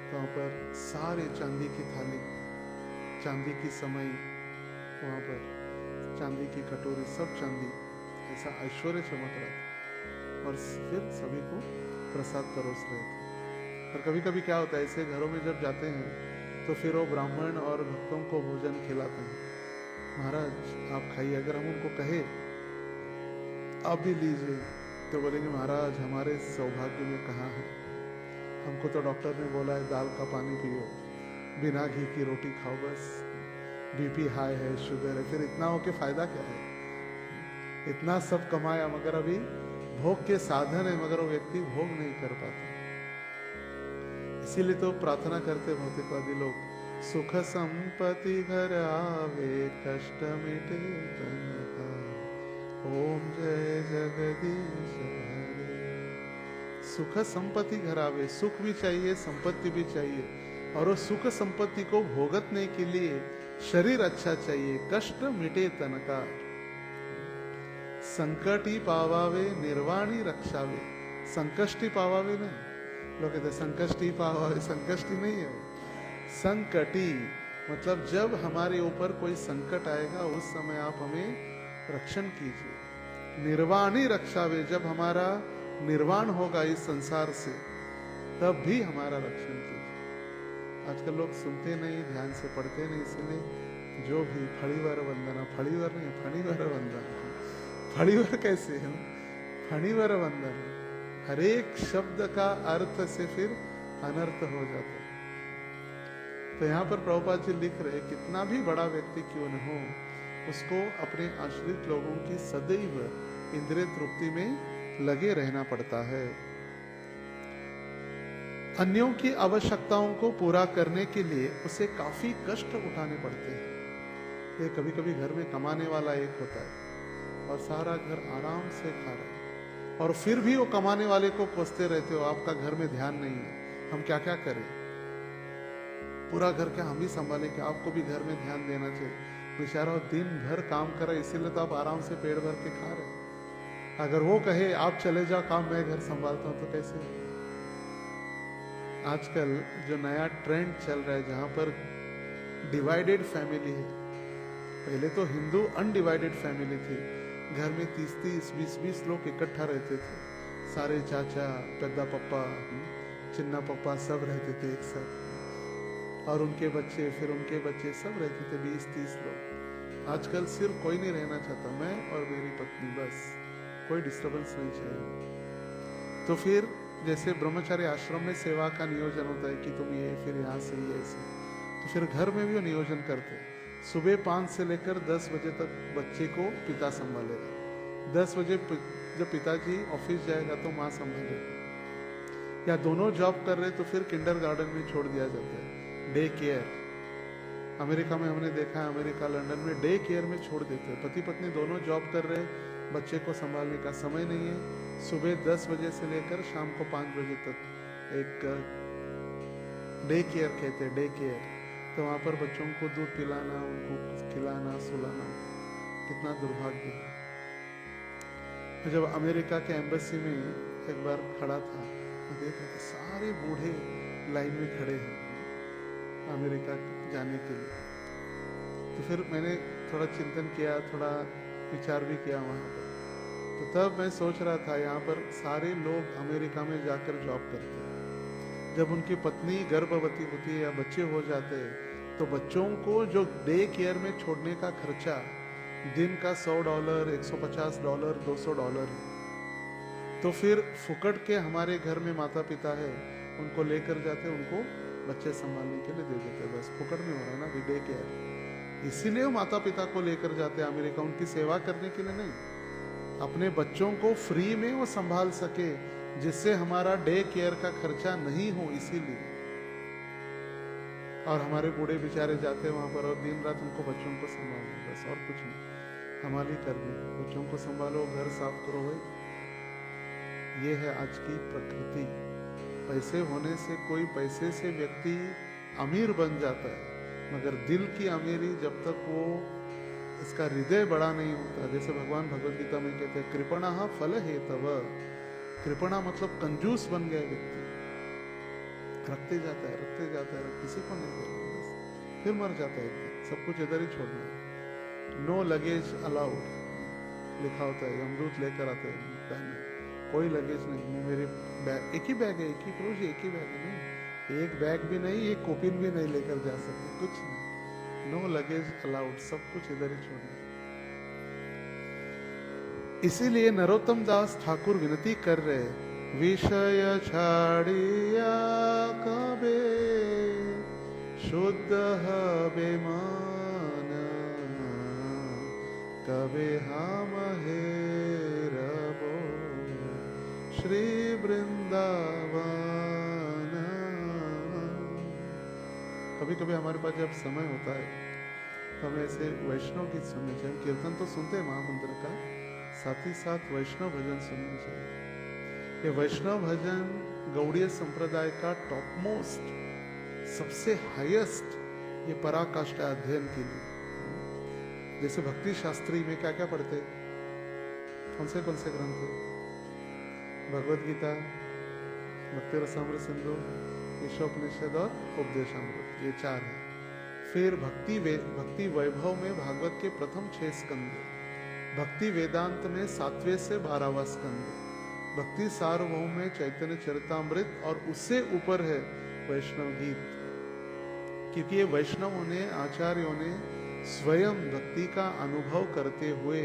तो वहाँ पर सारे चांदी की थाली, चांदी की समय, वहाँ पर चांदी की कटोरी, सब चांदी, ऐसा ऐश्वर्य चमक रहा था। और फिर सभी को प्रसाद परोस रहे थे। और कभी कभी क्या होता है, ऐसे घरों में जब जाते हैं तो फिर वो ब्राह्मण और भक्तों को भोजन खिलाते हैं। महाराज आप खाइए, अगर हम उनको कहे आप भी लीजिए तो बोलेंगे महाराज हमारे सौभाग्य में कहाँ है, हमको तो डॉक्टर ने बोला है दाल का पानी पियो, बिना घी की रोटी खाओ, बस बीपी हाई है, शुगर है, फिर इतना हो के फायदा क्या है। इतना सब कमाया मगर अभी भोग के साधन है, मगर वो व्यक्ति भोग नहीं कर पाता। इसीलिए तो प्रार्थना करते भौतिकवादी लोग, सुख संपत्ति घर आवे कष्ट मिटे तन का, ओम जय जगदीश हरे। सुख संपत्ति घर आवे, सुख भी चाहिए, संपत्ति भी चाहिए, और वो सुख संपत्ति को भोगतने के लिए शरीर अच्छा चाहिए, कष्ट मिटे तन का। संकटी पावावे निर्वाणी रक्षावे, संकष्टी पावावे नहीं, लोग कहते संकष्टी पावावे, संकष्टी नहीं है, संकटी मतलब जब हमारे ऊपर कोई संकट आएगा उस समय आप हमें रक्षण कीजिए। निर्वाणी रक्षावे, जब हमारा निर्वाण होगा इस संसार से, तब भी हमारा रक्षण कीजिए। आजकल लोग सुनते नहीं, ध्यान से पढ़ते नहीं, इसलिए जो भी फणिवर वंदना, फणिवर नहीं, फणिवर वंदना, फणिवर कैसे है, फणिवर वंदना, हर एक शब्द का अर्थ से फिर अनर्थ हो जाता है। तो यहाँ पर प्रभुपाद जी लिख रहे, कितना भी बड़ा व्यक्ति क्यों न हो, उसको अपने आश्रित लोगों की सदैव इंद्रिय तृप्ति में लगे रहना पड़ता है। अन्यों की आवश्यकताओं को पूरा करने के लिए उसे काफी कष्ट उठाने पड़ते हैं। ये कभी कभी घर में कमाने वाला एक होता है और सारा घर आराम से खा रहा है, और फिर भी वो कमाने वाले को कोसते रहते हो, आपका घर में ध्यान नहीं है, हम क्या क्या करें, पूरा घर क्या हम ही संभालें, कि आपको भी घर में ध्यान देना चाहिए। बेचारा दिन भर काम कर रहा है, इसीलिए तो आप आराम से पेट भर के खा रहे हैं। अगर वो कहे आप चले जाओ काम, मैं घर संभालता हूं, तो कैसे? आजकल जो नया ट्रेंड चल रहा है, जहां पर डिवाइडेड फैमिली है, पहले तो हिंदू अनडिवाइडेड फैमिली थी, घर में 30-30, 20-20 लोग इकट्ठा रहते थे, सारे चाचा, पेद्दा पप्पा, चिन्ना पप्पा सब रहते थे एक साथ, और उनके बच्चे, फिर उनके बच्चे, सब रहते थे 20-30 लोग। आजकल सिर्फ कोई नहीं रहना चाहता, मैं और मेरी पत्नी, बस, कोई डिस्टर्बेंस नहीं चाहिए। तो फिर जैसे ब्रह्मचारी आश्रम में सेवा का नियोजन होता है कि तुम ये, फिर यहाँ से ये, ऐसे, तो फिर घर में भी वो नियोजन करते। सुबह 5 से लेकर 10 बजे तक बच्चे को पिता संभालेगा, 10 बजे जब पिताजी ऑफिस जाएगा तो माँ संभालेगी, या दोनों जॉब कर रहे तो फिर किंडरगार्टन में छोड़ दिया जाता है, डे केयर। अमेरिका में हमने देखा है, अमेरिका लंदन में डे केयर में छोड़ देते हैं, पति पत्नी दोनों जॉब कर रहे, बच्चे को संभालने का समय नहीं है, सुबह 10 बजे से लेकर शाम को 5 बजे तक एक डे केयर कहते हैं, डे केयर। तो वहाँ पर बच्चों को दूध पिलाना, उनको खिलाना, सुलाना, कितना दुर्भाग्य है। तो जब अमेरिका के एम्बेसी में एक बार खड़ा था, मैं देख रहा था सारे बूढ़े लाइन में खड़े हैं अमेरिका जाने के लिए। तो फिर मैंने थोड़ा चिंतन किया, थोड़ा विचार भी किया वहाँ पर। तो तब मैं सोच रहा था, यहाँ पर सारे लोग अमेरिका में जाकर जॉब करते हैं, जब उनकी पत्नी गर्भवती होती है या बच्चे हो जाते हैं, तो बच्चों को जो डे केयर में छोड़ने का खर्चा दिन का $100, $150, $200 है। तो फिर फुकट के हमारे घर में माता पिता है, उनको लेकर जाते, उनको बच्चे संभालने के लिए दे देते, बस फुकट में हो रहा है ना डे केयर। इसीलिए वो माता पिता को लेकर जाते हैं अमेरिका, उनकी सेवा करने के लिए नहीं, अपने बच्चों को फ्री में वो संभाल सके, जिससे हमारा डे केयर का खर्चा नहीं हो, इसीलिए। और हमारे बूढ़े बेचारे जाते हैं वहां पर और दिन रात उनको बच्चों को संभालना, बस और कुछ नहीं, हमारी करनी, बच्चों को संभालो, घर साफ करो, भाई। ये है आज की प्रकृति। पैसे होने से, कोई पैसे से व्यक्ति अमीर बन जाता है, मगर दिल की अमीरी जब तक वो इसका हृदय बड़ा नहीं होता, जैसे भगवान भगवद गीता में कहते हैं, कृपणा फल हेतव। कृपणा मतलब कंजूस बन गया व्यक्ति, रखते जाता है, किसी को नहीं देना, बस फिर मर जाता है, सब कुछ इधर ही छोड़ना है। नो लगेज अलाउड लिखा होता है, अमरूद लेकर आते हैं बैग में, कोई लगेज नहीं, मेरे बैग, एक ही बैग है, एक ही क्रूज, एक ही बैग है, नहीं, एक बैग भी नहीं, एक कोपिन भी नहीं लेकर जा सकते, कुछ नहीं, नो लगेज अलाउड, सब कुछ इधर ही छोड़ना। इसीलिए नरोत्तम दास ठाकुर विनती कर रहे, विषय छाड़िया कबे शुद्ध हबे मन, कबे हम हेरबो श्री वृंदावन। कभी कभी हमारे पास जब समय होता है तो हमें ऐसे वैष्णव गीत सुनने चाहिए, कीर्तन तो सुनते हैं महामंत्र का, साथ ही साथ वैष्णव भजन सुनने चाहिए। ये वैष्णव भजन गौड़ीय संप्रदाय का टॉप मोस्ट, सबसे हाईएस्ट ये पराकाष्ठा अध्ययन के लिए। जैसे भक्ति शास्त्री में क्या क्या पढ़ते, कौन से ग्रंथ है? भगवद गीता, भक्ति रसामृत सिंधु, ईशोपनिषद और उपदेशामृत, ये 4 है। फिर भक्ति वैभव में भागवत के प्रथम 6 स्कंद, भक्ति वेदांत में 7वें से 12वां स्कंद, भक्ति सार्वभौम में चैतन्य चरितामृत और उससे ऊपर है वैष्णव गीत, क्योंकि ये वैष्णवों ने, आचार्यों ने स्वयं भक्ति का अनुभव करते हुए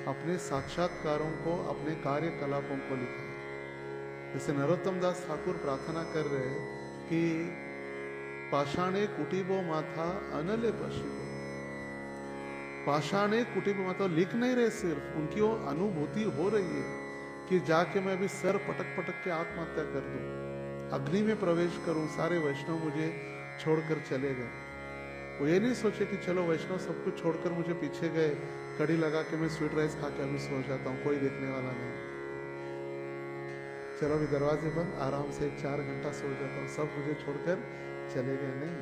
अपने साक्षात्कारों को, अपने कार्यकलापों को लिखा है। जैसे नरोत्तम दास ठाकुर प्रार्थना कर रहे हैं कि पाषाणे कुटिबो माथा अनले पशिबो। पाषाणे कुटिबो माथा लिख नहीं रहे, सिर्फ उनकी वो अनुभूति हो रही है कि जाके मैं अभी सर पटक पटक के आत्महत्या कर दूं, अग्नि में प्रवेश करूं, सारे वैष्णव मुझे छोड़कर चले गए। वो ये नहीं सोचे कि चलो वैष्णव सब कुछ छोड़कर मुझे पीछे गए, कड़ी लगा के मैं स्वीट राइस खा के अभी सो जाता हूँ, कोई देखने वाला नहीं, चलो अभी दरवाजे बंद, आराम से 4 घंटा सो जाता हूँ, सब मुझे छोड़कर चले गए। नहीं,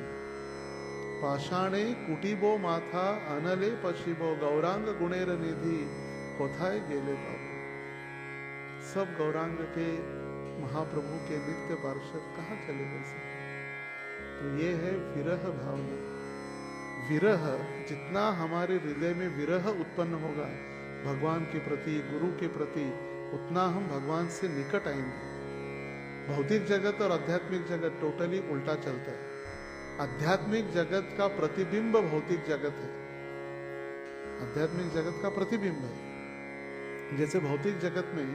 पाषाणे कुटिबो माथा अनले पशिबो गौरांग गुणेर निधि कोथाय गेले बाबू। सब गौरांग के महाप्रभु के नित्य पार्षद कहाँ चले गए सब? तो ये है विरह भावना। विरह, जितना हमारे हृदय में विरह उत्पन्न होगा भगवान के प्रति, गुरु के प्रति, उतना हम भगवान से निकट आएंगे। भौतिक जगत और आध्यात्मिक जगत टोटली उल्टा चलता है। आध्यात्मिक जगत का प्रतिबिंब भौतिक जगत है, आध्यात्मिक जगत का प्रतिबिंब है। जैसे भौतिक जगत में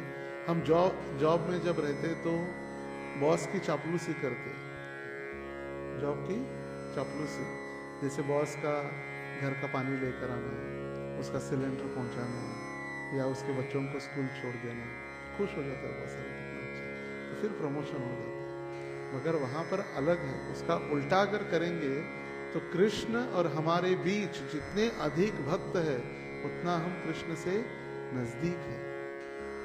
हम जॉब में जब रहते तो बॉस की चापलूसी करते, जॉब की चापलूसी, जैसे बॉस का घर का पानी लेकर आना, उसका सिलेंडर पहुंचाना, या उसके बच्चों को स्कूल छोड़ देना, खुश हो जाता है बॉस, कितना अच्छा, तो फिर प्रमोशन हो जाता है। मगर वहां पर अलग है, उसका उल्टा अगर करेंगे तो कृष्ण और हमारे बीच जितने अधिक भक्त है उतना हम कृष्ण से नजदीक है।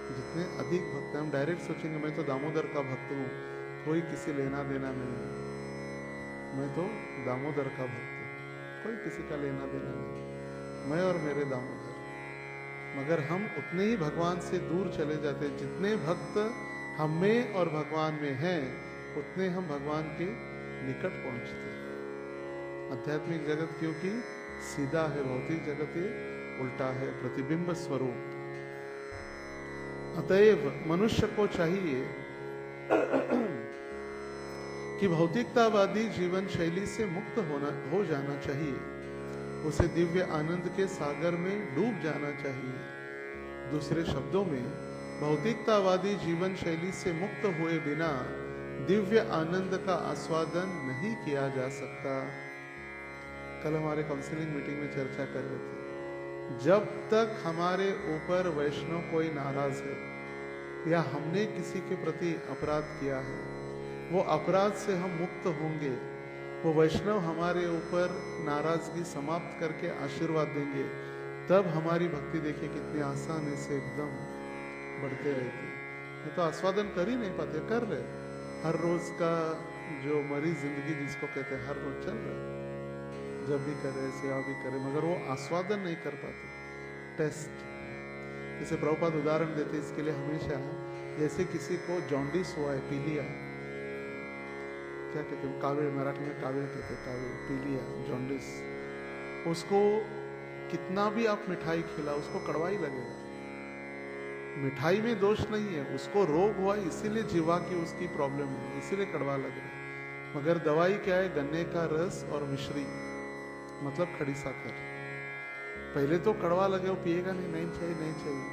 जितने अधिक भक्त हैं, हम डायरेक्ट सोचेंगे मैं तो दामोदर का भक्त हूँ, कोई किसी लेना देना नहीं, मैं तो दामोदर का भक्त हूँ, कोई किसी का लेना देना नहीं, मैं और मेरे दामोदर। मगर हम उतने ही भगवान से दूर चले जाते हैं। जितने भक्त हम में और भगवान में हैं उतने हम भगवान के निकट पहुंचते हैं। आध्यात्मिक जगत क्योंकि सीधा है, भौतिक जगत ये उल्टा है, प्रतिबिंब स्वरूप। अतएव मनुष्य को चाहिए कि भौतिकतावादी जीवन शैली से मुक्त हो जाना चाहिए, उसे दिव्य आनंद के सागर में डूब जाना चाहिए। दूसरे शब्दों में, भौतिकतावादी जीवन शैली से मुक्त हुए बिना दिव्य आनंद का आस्वादन नहीं किया जा सकता। कल हमारे काउंसलिंग मीटिंग में चर्चा कर रहे थे, जब तक हमारे ऊपर वैष्णव कोई नाराज है या हमने किसी के प्रति अपराध किया है, वो अपराध से हम मुक्त होंगे, वो वैष्णव हमारे ऊपर नाराजगी समाप्त करके आशीर्वाद देंगे, तब हमारी भक्ति देखिए कितनी आसानी से एकदम बढ़ते रहती है। ये तो आस्वादन कर ही नहीं पाते, कर रहे हर रोज का जो मरी जिंदगी जिसको कहते हैं, हर रोज चल रहा है, जब भी करे सेवा भी करे, मगर वो आस्वादन नहीं कर पाते। टेस्ट, जैसे प्रभुपाद उदाहरण देते इसके लिए हमेशा, जैसे किसी को जॉन्डिस हुआ है, पीलिया, क्या कहते हैं काविड़, मराठी में काविड़ कहते हैं, काविड़, पीलिया, जॉन्डिस, उसको कितना भी आप मिठाई खिलाओ उसको कड़वा ही लगेगा। मिठाई में दोष नहीं है, उसको रोग हुआ इसीलिए जीवा की उसकी प्रॉब्लम है, इसीलिए कड़वा लग रहा है। मगर दवाई क्या है? गन्ने का रस और मिश्री, मतलब खड़ी साकर। पहले तो कड़वा लगे, वो पिएगा नहीं, नहीं चाहिए नहीं चाहिए।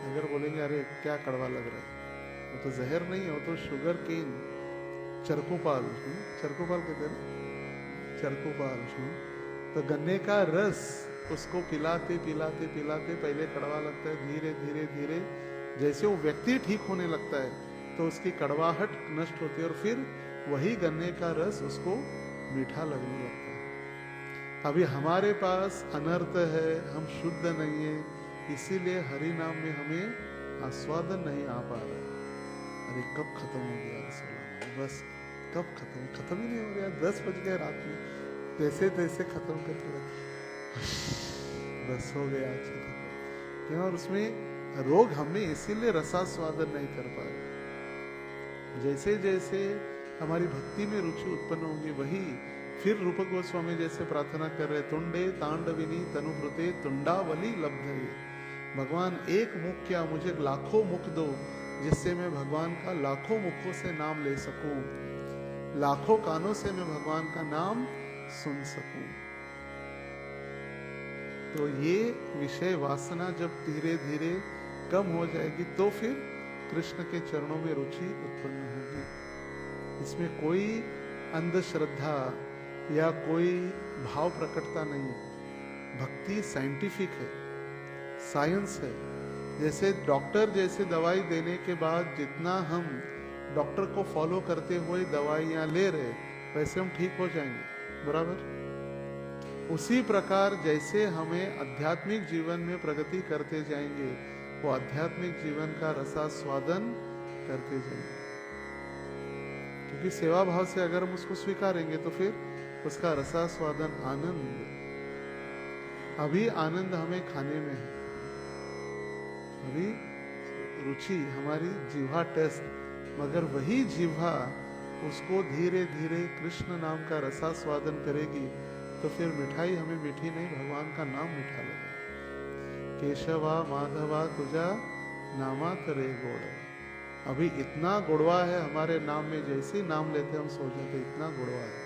अगर बोलेंगे अरे क्या कड़वा लग रहा है, वो तो जहर नहीं है, वो तो शुगर केन, चरकोपाल, चरकोपाल कहते हैं, चरकोपाल। तो गन्ने का रस उसको पिलाते पिलाते पिलाते पहले कड़वा लगता है, धीरे धीरे धीरे जैसे वो व्यक्ति ठीक होने लगता है तो उसकी कड़वाहट नष्ट होती है और फिर वही गन्ने का रस उसको मीठा लगने लगता है। अभी हमारे पास अनर्थ है, हम शुद्ध नहीं है, इसीलिए हरि नाम में हमें आस्वादन नहीं आ पा रहा। अरे कब खत्म हो गया रसोला, बस कब खत्म ही नहीं हो रहा। 10 बज गए रात में, तैसे तैसे खत्म करके बस हो गया, अच्छा खत्म। क्यों? और उसमें रोग हमें इसीलिए रसास्वादन नहीं कर पा रहे। जैसे जैसे हमारी भक्ति में रुचि उत्पन्न होगी, वही फिर रूप गोस्वामी जैसे प्रार्थना कर रहे, तुंडे तांडविनी तनुभृते तुंडावली लब्धये। भगवान एक मुख क्या, मुझे लाखों मुख दो, जिससे मैं भगवान का लाखों मुखों से नाम ले सकूं, लाखों कानों से मैं भगवान का नाम सुन सकूं। तो ये विषय वासना जब धीरे धीरे कम हो जाएगी तो फिर कृष्ण के चरणों में रुचि उत्पन्न होगी। इसमें कोई अंधश्रद्धा या कोई भाव प्रकटता नहीं है। भक्ति साइंटिफिक है, साइंस है। जैसे डॉक्टर जैसे दवाई देने के बाद जितना हम डॉक्टर को फॉलो करते हुए दवाइयाँ ले रहे, वैसे हम ठीक हो जाएंगे, बराबर। उसी प्रकार जैसे हमें आध्यात्मिक जीवन में प्रगति करते जाएंगे, वो आध्यात्मिक जीवन का रसास्वादन करते जाएंगे। क्योंकि सेवा भाव से अगर हम उसको स्वीकारेंगे तो फिर उसका रसास्वादन आनंद, अभी आनंद हमें खाने में है, अभी रुचि हमारी जीवा टेस्ट, मगर वही जीवा उसको धीरे धीरे कृष्ण नाम का रसास्वादन करेगी तो फिर मिठाई हमें मीठी नहीं, भगवान का नाम मीठा लगेगा। केशवा माधवा तुझा नामा करे गोड़। अभी इतना गुड़वा है हमारे नाम में, जैसे नाम लेते हम सो जाते, इतना गुड़वा है।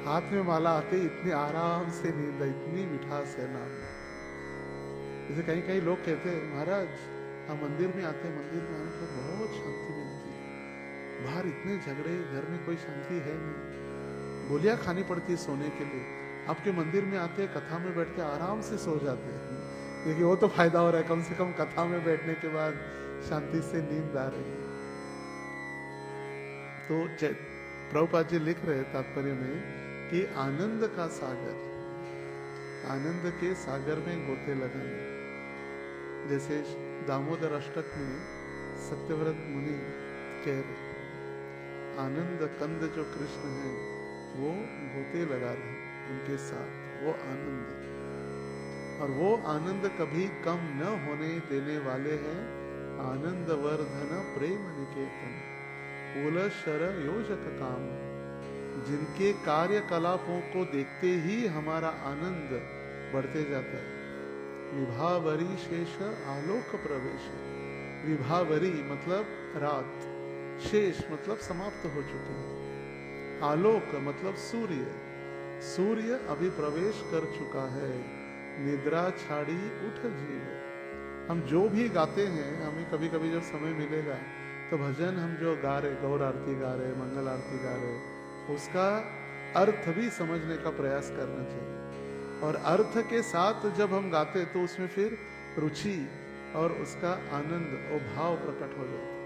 हाथ में माला आते इतनी आराम से नींद, इतनी मिठास है नाम में। जैसे कहीं कहीं लोग कहते हैं महाराज हम मंदिर में आते हैं, मंदिर में आने पर बहुत शांति मिलती है, बाहर इतने झगड़े, घर में कोई शांति है नहीं, गोलियां खानी पड़ती है सोने के लिए। आपके मंदिर में आते हैं, कथा में बैठ के आराम से सो जाते हैं। देखिए वो तो फायदा हो रहा है, कम से कम कथा में बैठने के बाद शांति से नींद आ रही है। तो प्रभुपाद जी लिख रहे तात्पर्य में कि आनंद का सागर, आनंद के सागर में गोते लगाने। जैसे दामोदर अष्टक में सत्यव्रत मुनि कह रहे, आनंद कंद जो कृष्ण है वो गोते लगा रहे उनके साथ, वो आनंद, और वो आनंद कभी कम न होने देने वाले हैं। आनंद वर्धन प्रेम निकेतन उल शर योजक काम, जिनके कार्यकलापों को देखते ही हमारा आनंद बढ़ते जाता है। विभावरी शेष आलोक प्रवेश, विभावरी मतलब रात, शेष मतलब समाप्त हो चुकी है, आलोक मतलब सूर्य, सूर्य अभी प्रवेश कर चुका है। निद्रा छाड़ी उठ जीव। हम जो भी गाते हैं, हमें कभी कभी जब समय मिलेगा तो भजन हम जो गा रहे, गौर आरती गा रहे, मंगल आरती गा रहे, उसका अर्थ भी समझने का प्रयास करना चाहिए। और अर्थ के साथ जब हम गाते तो उसमें फिर रुचि और उसका आनंद और भाव प्रकट हो जाता है।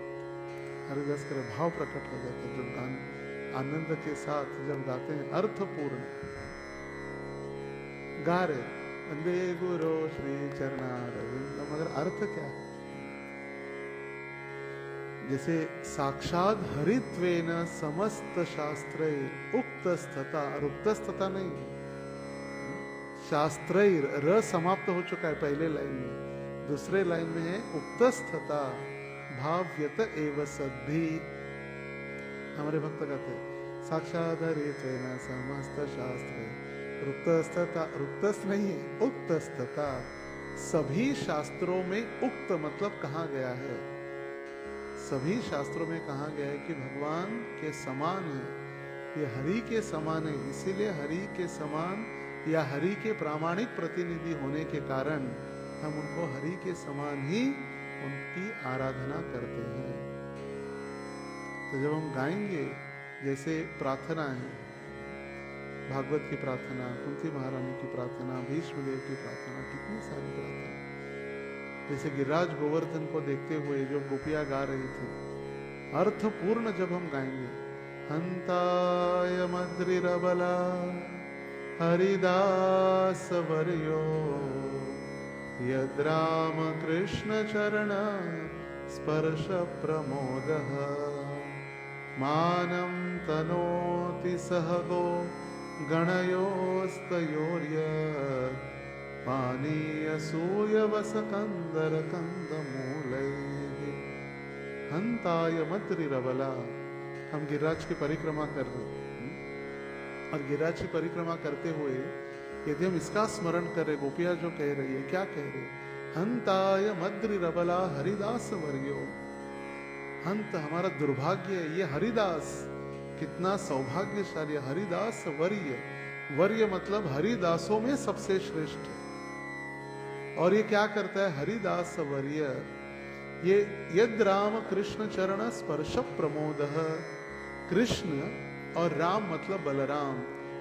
हरिदास करे भाव प्रकट हो जाता है जब गाने आनंद के साथ जब गाते हैं, अर्थपूर्ण गा रहे, वंदे गुरु श्री चरणारविंद, मगर अर्थ क्या है? जैसे साक्षात हरित्वेन समस्त शास्त्रे उक्तस्थता, उक्तस्थता नहीं, शास्त्रैर, र समाप्त हो चुका है पहले लाइन में, दूसरे लाइन में है उक्तस्थता भाव्यत एव सद्भि। हमारे भक्त कहते हैं साक्षात हरित्वेन समस्त शास्त्रे, रुक्तस्थता, रुक्तस्थ नहीं है, उक्तस्थता, सभी शास्त्रों में उक्त मतलब कहा गया है, सभी शास्त्रों में कहा गया है कि भगवान के समान है, ये हरि के समान है। इसीलिए हरि के समान या हरि के प्रामाणिक प्रतिनिधि होने के कारण हम उनको हरि के समान ही उनकी आराधना करते हैं। तो जब हम गाएंगे, जैसे प्रार्थना है, भागवत की प्रार्थना, कुंती महारानी की प्रार्थना, भीष्मदेव की प्रार्थना, कितनी सारी प्रार्थना। जैसे गिरिराज गोवर्धन को देखते हुए जो गोपियां गा रही थी, अर्थपूर्ण जब हम गाएंगे, हंताय मद्रिरबला हरिदास वर्यो यद्राम कृष्ण चरण स्पर्श प्रमोदः मानं तनोति सहगो गणयोस्तयोर्य पानीयसूय वसकंदर कंदमूलैः। हंताय मद्रिरबला, हम गिरिराज की परिक्रमा कर रहे हैं, और गिरिराज की परिक्रमा करते हुए यदि हम इसका स्मरण करें, गोपिया जो कह रही है, क्या कह रही है? हंताय मद्रिरबला हरिदास वर्यो, हंत हमारा दुर्भाग्य है। ये हरिदास कितना सौभाग्यशाली, हरिदास वर्य, वर्य मतलब हरिदासों में सबसे श्रेष्ठ है। और ये क्या करता है हरिदास वर्य, ये यद राम कृष्ण चरण स्पर्श प्रमोद, कृष्ण और राम मतलब बलराम,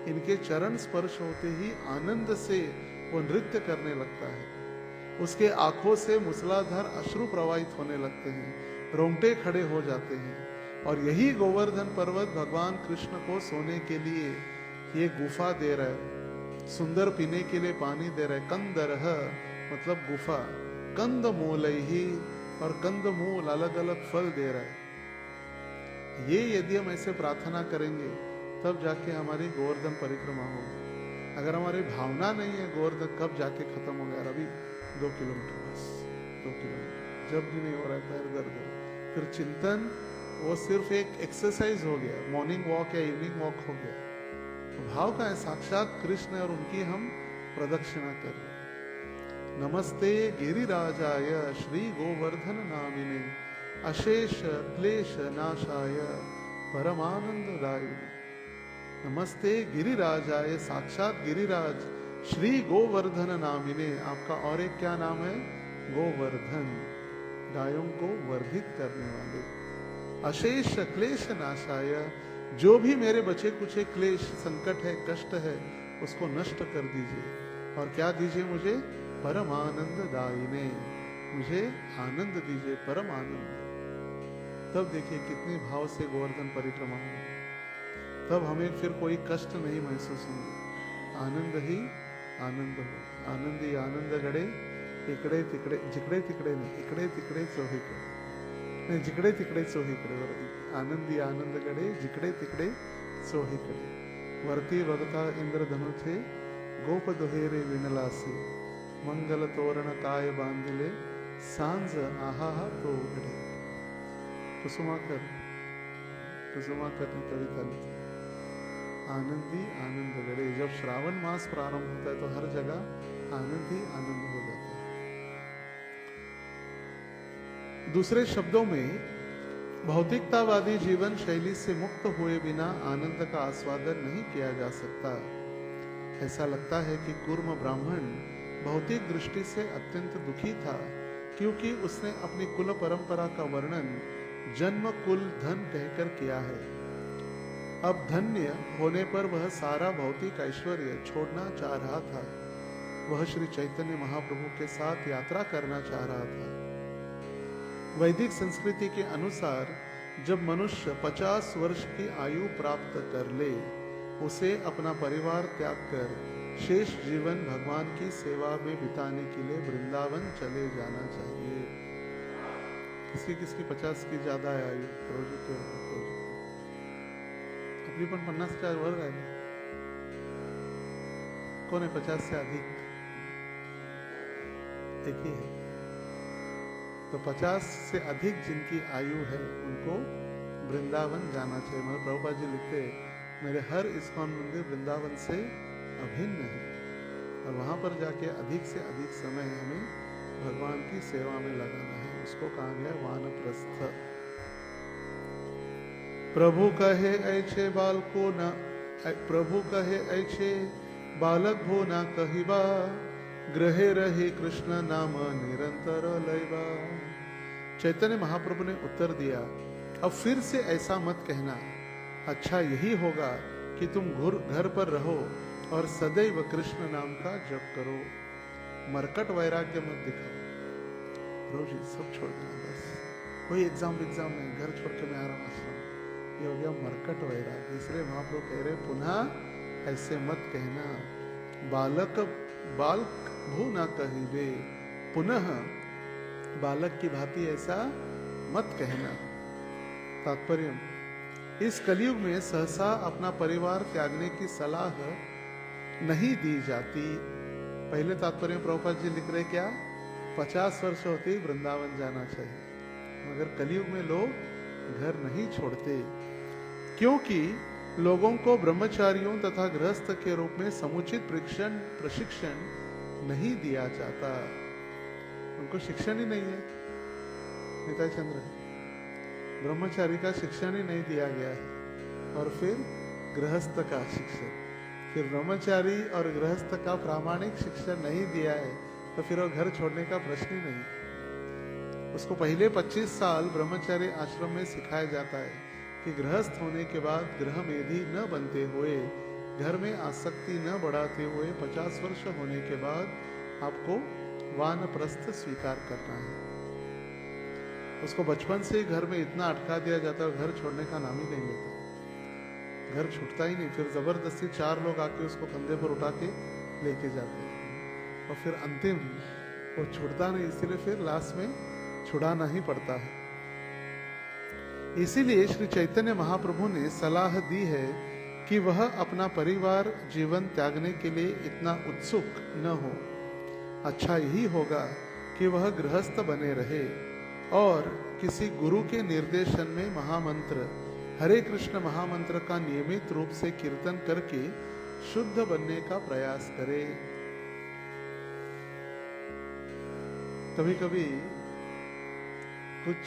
इनके चरण स्पर्श होते ही आनंद से वो नृत्य करने लगता है। उसके आंखों से मूसलाधार अश्रु प्रवाहित होने लगते हैं, रोंगटे खड़े हो जाते हैं। और यही गोवर्धन पर्वत भगवान कृष्ण को सोने के लिए ये गुफा दे रहा है, सुंदर पीने के लिए पानी दे रहा है। कंदरह मतलब गुफा, कंद मूल ही, और कंद मूल अलग अलग फल दे रहा है। ये यदि हम ऐसे प्रार्थना करेंगे तब जाके हमारी गोवर्धन परिक्रमा होगी। अगर हमारी भावना नहीं है गोवर्धन कब जाके खत्म हो गया, अभी 2 किलोमीटर बस, 2 किलोमीटर जब भी नहीं हो रहा है पैर दर्द हो, फिर चिंतन वो सिर्फ एक एक्सरसाइज हो गया, मॉर्निंग वॉक या इवनिंग वॉक हो गया। तो भाव का है साक्षात कृष्ण और उनकी हम प्रदक्षिणा करें। नमस्ते गिरिराजाय श्री गोवर्धन नामिने, अशेष क्लेश नाशाय परमानंददायिने। नमस्ते गिरिराजाय, साक्षात गिरिराज श्री गोवर्धन नामिने, आपका और एक क्या नाम है गोवर्धन, गायों को वर्धित करने वाले। अशेष क्लेश नाशाय, जो भी मेरे बचे कुछ क्लेश संकट है कष्ट है उसको नष्ट कर दीजिए। और क्या दीजिए मुझे, परम आनंद दायिने, मुझे आनंद दीजिए, परम आनंद। तब देखिए कितनी भाव से गोवर्धन परिक्रमा होगी, तब हमें फिर कोई कष्ट नहीं महसूस होंगे, आनंद ही आनंद हो। आनंद ही आनंद गड़े, इकडे तिकडे, जिकडे तिकडे नहीं, इकडे तिकडे चोहीकडे नहीं, जिकडे तिकडे चोहीकडे, आनंदी आनंद गड़े, जिकडे तिकडे चोहीकडे। वरती बघता इंद्रधनुचे, गोप दुहेरे विणलासे, मंगल तोरण काय बांधिले, सांज आहा तो उघडे। कुसुमाकर ने कविता लिखी, आनंदी आनंद गड़े। जब श्रावण मास प्रारंभ होता है तो हर जगह आनंद ही आनंद हो जाता है। दूसरे शब्दों में भौतिकतावादी जीवन शैली से मुक्त हुए बिना आनंद का आस्वादन नहीं किया जा सकता। ऐसा लगता है कि कूर्म ब्राह्मण भौतिक दृष्टि से अत्यंत दुखी था, क्योंकि उसने अपनी कुल परंपरा का वर्णन जन्म कुल धन कहकर किया है। अब धन्य होने पर वह सारा भौतिक ऐश्वर्य छोड़ना चाह रहा था। वह श्री चैतन्य महाप्रभु के साथ यात्रा करना चाह रहा था। वैदिक संस्कृति के अनुसार जब मनुष्य 50 वर्ष की आयु प्राप्त कर ले, उसे अपना परिवार त्याग कर शेष जीवन भगवान की सेवा में बिताने के लिए वृंदावन चले जाना चाहिए। किसकी किसकी 50 की ज्यादा है आयु, अपनी पण 50च्या वर आहे, कौन है 50 से अधिक? एक ही है। तो 50 से अधिक जिनकी आयु है उनको वृंदावन जाना चाहिए। मतलब प्रभुपाद जी लिखते हैं, मेरे हर इस्कॉन मंदिर वृंदावन से अभिन्न है, और वहां पर जाके अधिक से अधिक समय हमें भगवान की सेवा में लगाना है। उसको कहा गया वानप्रस्थ। प्रभु कहे ऐछे बाल को न, प्रभु कहे ऐछे बालक हो ना कहिबा, ग्रहे रहे कृष्ण नाम निरंतर लैबा। चैतन्य महाप्रभु ने उत्तर दिया, अब फिर से ऐसा मत कहना, अच्छा यही होगा कि तुम घर पर रहो और सदैव कृष्ण नाम का जप करो। मरकट वैराग्य मत दिखाओ, रोज सब छोड़ देना, बस कोई एग्जाम नहीं, घर छोड़ के मैं आ रहा हूँ, ये हो गया मरकट वैराग्य। इसलिए महाप्रभु कह रहे पुनः ऐसे मत कहना, बालक भू ना कहिबे, पुनः बालक की भांति ऐसा मत कहना। तात्पर्य, इस कलयुग में सहसा अपना परिवार त्यागने की सलाह नहीं दी जाती। पहले तात्पर्य प्रभुपाद जी लिख रहे क्या, 50 वर्ष होते ही वृंदावन जाना चाहिए, मगर कलयुग में लोग घर नहीं छोड़ते, क्योंकि लोगों को ब्रह्मचारियों तथा गृहस्थ के रूप में समुचित प्रशिक्षण नहीं दिया जाता। उनको शिक्षण ही नहीं है। निताई चंद्र ब्रह्मचारी का शिक्षण ही नहीं दिया गया है। और फिर गृहस्थ का शिक्षण, फिर ब्रह्मचारी और गृहस्थ का प्रामाणिक शिक्षण नहीं दिया है तो फिर वो घर छोड़ने का प्रश्न ही नहीं। उसको पहले 25 साल ब्रह्मचारी आश्रम में सिखाया जाता है कि गृहस्थ होने के बाद गृह मेधी न बनते हुए, घर में आसक्ति न बढ़ाते हुए 50 वर्ष होने के बाद आपको वानप्रस्थ स्वीकार करना है। उसको बचपन से ही घर में इतना अटका दिया जाता है, घर छोड़ने का नाम ही नहीं लेता, घर छूटता ही नहीं। फिर जबरदस्ती 4 लोग आके उसको कंधे पर उठा के लेके जाते हैं और फिर अंतिम वो छूटता नहीं, इसीलिए फिर लास्ट में छुड़ाना ही पड़ता है। इसीलिए श्री चैतन्य महाप्रभु ने सलाह दी है कि वह अपना परिवार जीवन त्यागने के लिए इतना उत्सुक न हो। अच्छा यही होगा कि वह गृहस्थ बने रहे और किसी गुरु के निर्देशन में महामंत्र हरे कृष्ण महामंत्र का नियमित रूप से कीर्तन करके शुद्ध बनने का प्रयास करे। कभी कभी कुछ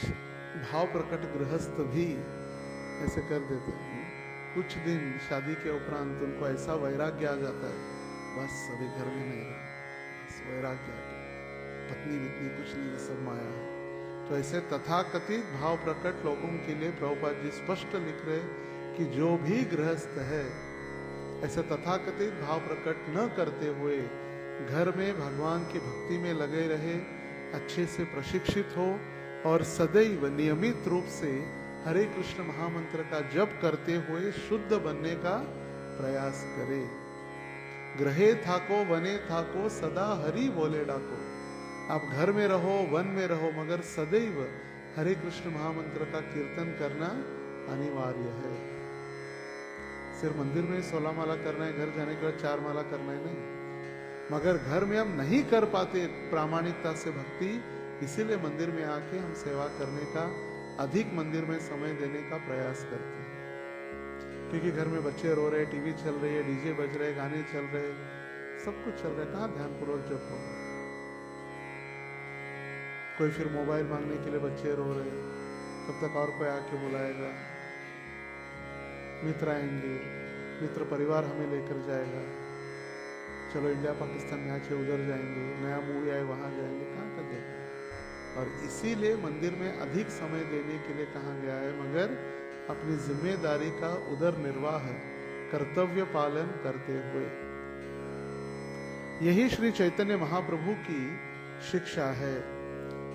भाव प्रकट गृहस्थ भी ऐसे कर देते हैं। कुछ दिन शादी के उपरांत उनको ऐसा वैराग्य आ जाता है, बस अभी घर में नहीं रहे, बस वैराग्य आ गया, पत्नी वित्नी कुछ नहीं, सब माया है। तो ऐसे तथाकथित भाव प्रकट लोगों के लिए प्रभुपाद जी स्पष्ट लिख रहे कि जो भी गृहस्थ है ऐसे तथाकथित भाव प्रकट न करते हुए घर में भगवान की भक्ति में लगे रहे, अच्छे से प्रशिक्षित हो और सदैव नियमित रूप से हरे कृष्ण महामंत्र का जप करते हुए शुद्ध बनने का प्रयास करे। ग्रहे थाको वने थाको सदा हरि बोले डाको। आप घर में रहो, वन में रहो, मगर सदैव हरे कृष्ण महामंत्र का कीर्तन करना अनिवार्य है। सिर्फ मंदिर में 16 माला करना है, घर जाने के बाद 4 माला करना है नहीं। मगर घर में हम नहीं कर पाते प्रामाणिकता से भक्ति, इसीलिए मंदिर में आके हम सेवा करने का, अधिक मंदिर में समय देने का प्रयास करते हैं। क्योंकि घर में बच्चे रो रहे, टीवी चल रही है, डीजे बज रहे, गाने चल रहे, सब कुछ चल रहा है, कहाँ ध्यानपूर्वक जप होगा। कोई फिर मोबाइल मांगने के लिए बच्चे रो रहे, तब तक और कोई आके बुलाएगा, मित्र आएंगे, मित्र परिवार हमें लेकर जाएगा, चलो इंडिया पाकिस्तान मैच है उधर जाएंगे, नया मूवी आए वहां जाएंगे, कहाँ का देखा। और इसीलिए मंदिर में अधिक समय देने के लिए कहा गया है, मगर अपनी जिम्मेदारी का उदर निर्वाह कर्तव्य पालन करते हुए। यही श्री चैतन्य महाप्रभु की शिक्षा है।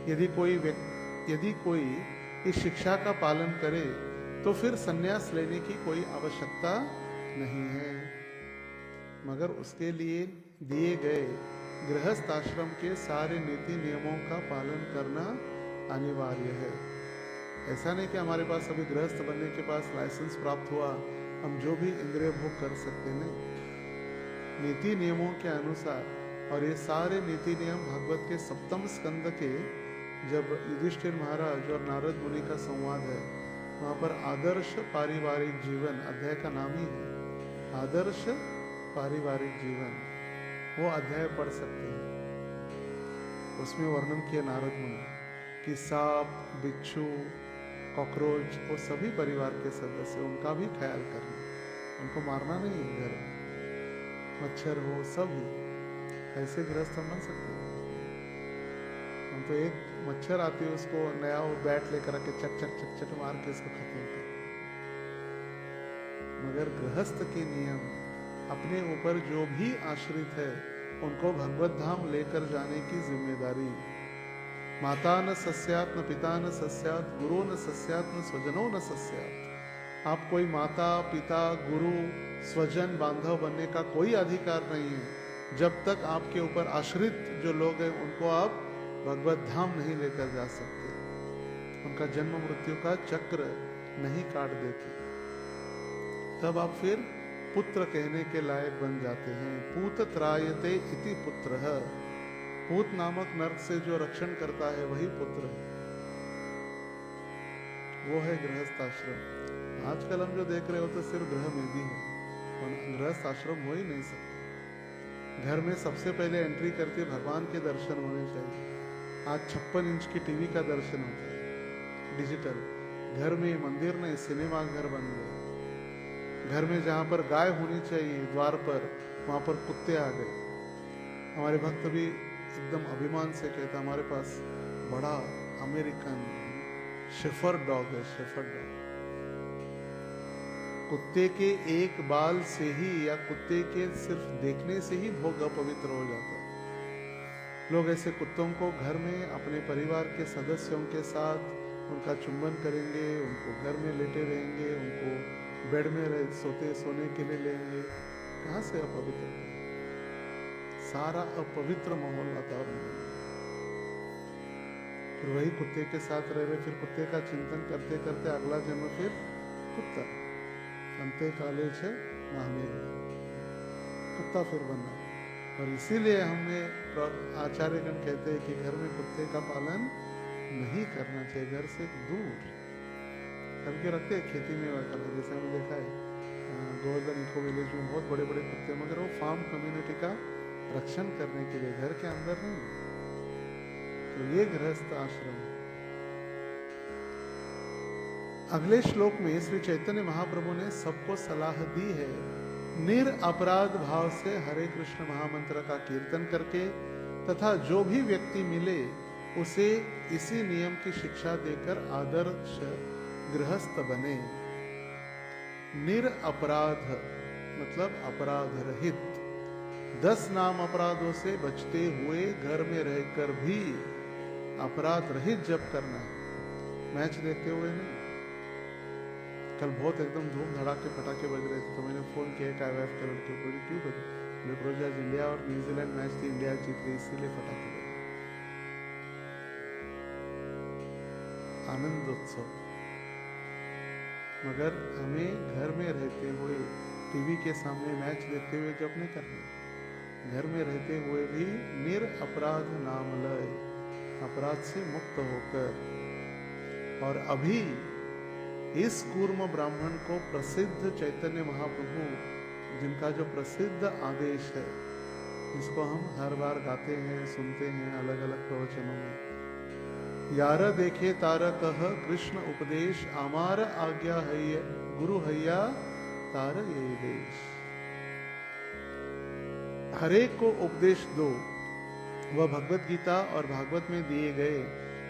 यदि कोई इस शिक्षा का पालन करे तो फिर संन्यास लेने की कोई आवश्यकता नहीं है, मगर उसके लिए दिए गए गृहस्थ आश्रम के सारे नीति नियमों का पालन करना अनिवार्य है। ऐसा नहीं कि हमारे पास अभी गृहस्थ बनने के पास लाइसेंस प्राप्त हुआ, हम जो भी इंद्रिय भोग कर सकते नहीं। नीति नियमों के अनुसार, और ये सारे नीति नियम भागवत के 7वें स्कंद के जब युधिष्ठिर महाराज और नारद मुनि का संवाद है, वहां पर आदर्श पारिवारिक जीवन अध्याय का नाम ही है, आदर्श पारिवारिक जीवन, वो अध्याय पढ़ सकते हैं। उसमें वर्णन किया नारद मुनि कि सांप, बिच्छू, कॉकरोच और सभी परिवार के सदस्य, उनका भी ख्याल करना, उनको मारना नहीं है। घर में मच्छर हो, सभी ऐसे गृहस्थ हम बन सकते हैं। हम तो एक मच्छर आती है उसको नया वो बैट लेकर आके चट चट चट चट मार के उसको खत्म कर। मगर गृहस्थ के नियम, अपने ऊपर जो भी आश्रित है उनको भगवत धाम लेकर जाने की जिम्मेदारी। माता न सस्यात न पिता न सस्यात, गुरु न सस्यात न स्वजनो न सस्यात। आप कोई माता पिता गुरु स्वजन बांधव बनने का कोई अधिकार नहीं है जब तक आपके ऊपर आश्रित जो लोग हैं उनको आप भगवत धाम नहीं लेकर जा सकते, उनका जन्म मृत्यु का चक्र नहीं काट देते। तब आप फिर पुत्र कहने के लायक बन जाते हैं। पूत त्रायते इति पुत्रः, पूत नामक नरक से जो रक्षण करता है वही पुत्र है, वो है गृहस्थ आश्रम। आजकल हम जो देख रहे हो तो सिर्फ गृह में भी है, और गृहस्थ आश्रम हो ही नहीं सकता। घर में सबसे पहले एंट्री करके भगवान के दर्शन होने चाहिए। आज 56 इंच की टीवी का दर्शन होता है, डिजिटल। घर में मंदिर नहीं, सिनेमा घर बन गए। घर में जहां पर गाय होनी चाहिए द्वार पर, वहां पर कुत्ते आ गए। हमारे भक्त भी एकदम अभिमान से कहता, हमारे पास बड़ा अमेरिकन शेफर्ड डॉग है, शेफर्ड डॉग। कुत्ते के एक बाल से ही या कुत्ते के सिर्फ देखने से ही भोग अपवित्र हो जाता है। लोग ऐसे कुत्तों को घर में अपने परिवार के सदस्यों के साथ उनका चुंबन करेंगे, उनको घर में लेटे रहेंगे, उनको बेड में सोने के लिए लेंगे। कहाँ से अपवित्रता? सारा अपवित्र माहौल वातावरण। फिर वही कुत्ते के साथ रह रहे, फिर कुत्ते का चिंतन करते करते अगला जन्म फिर कुत्ता। अंते काले छे महामेघ, कुत्ता फिर बनना। और इसीलिए हमें आचार्यगण कहते हैं कि घर में कुत्ते का पालन नहीं करना चाहिए, घर से दूर करके रखते हैं। खेती में वगैरह जैसे हमने देखा है गोवर्धन इको विलेज में बहुत बड़े बड़े कुत्ते, मगर वो फार्म कम्युनिटी का रक्षण करने के लिए, घर के अंदर नहीं। तो ये गृहस्थ आश्रम। अगले श्लोक में श्री चैतन्य महाप्रभु ने सबको सलाह दी है, निरअपराध भाव से हरे कृष्ण महामंत्र का कीर्तन करके तथा जो भी व्यक्ति मिले उसे इसी नियम की शिक्षा देकर आदर्श गृहस्थ बने। निरअपराध मतलब अपराध रहित, 10 नाम अपराधों से बचते हुए घर में रहकर भी अपराध रहित जप करना है। मैच देखते हुए नहीं। कल बहुत एकदम धूम धड़ाके पटाखे बज रहे थे, तो मैंने फोन किया IIF के लड़के को, क्यों बजे? रोज आज इंडिया और न्यूजीलैंड मैच थी, इंडिया जीत गई इसीलिए पटाखे बजे। आनंद उत्सव। मगर हमें घर में रहते हुए टीवी के सामने मैच देखते हुए जप नहीं करना। घर में रहते हुए भी निरअपराध नाम लय, अपराध से मुक्त होकर। और अभी इस कूर्म ब्राह्मण को प्रसिद्ध चैतन्य महाप्रभु, जिनका जो प्रसिद्ध आदेश है, जिसको हम हर बार गाते हैं, सुनते हैं अलग अलग प्रवचनों में, यार देखे तार कह कृष्ण उपदेश, आमार आज्ञा है गुरु हैया तार ये देश। हरेक को उपदेश दो, वह भगवत गीता और भागवत में दिए गए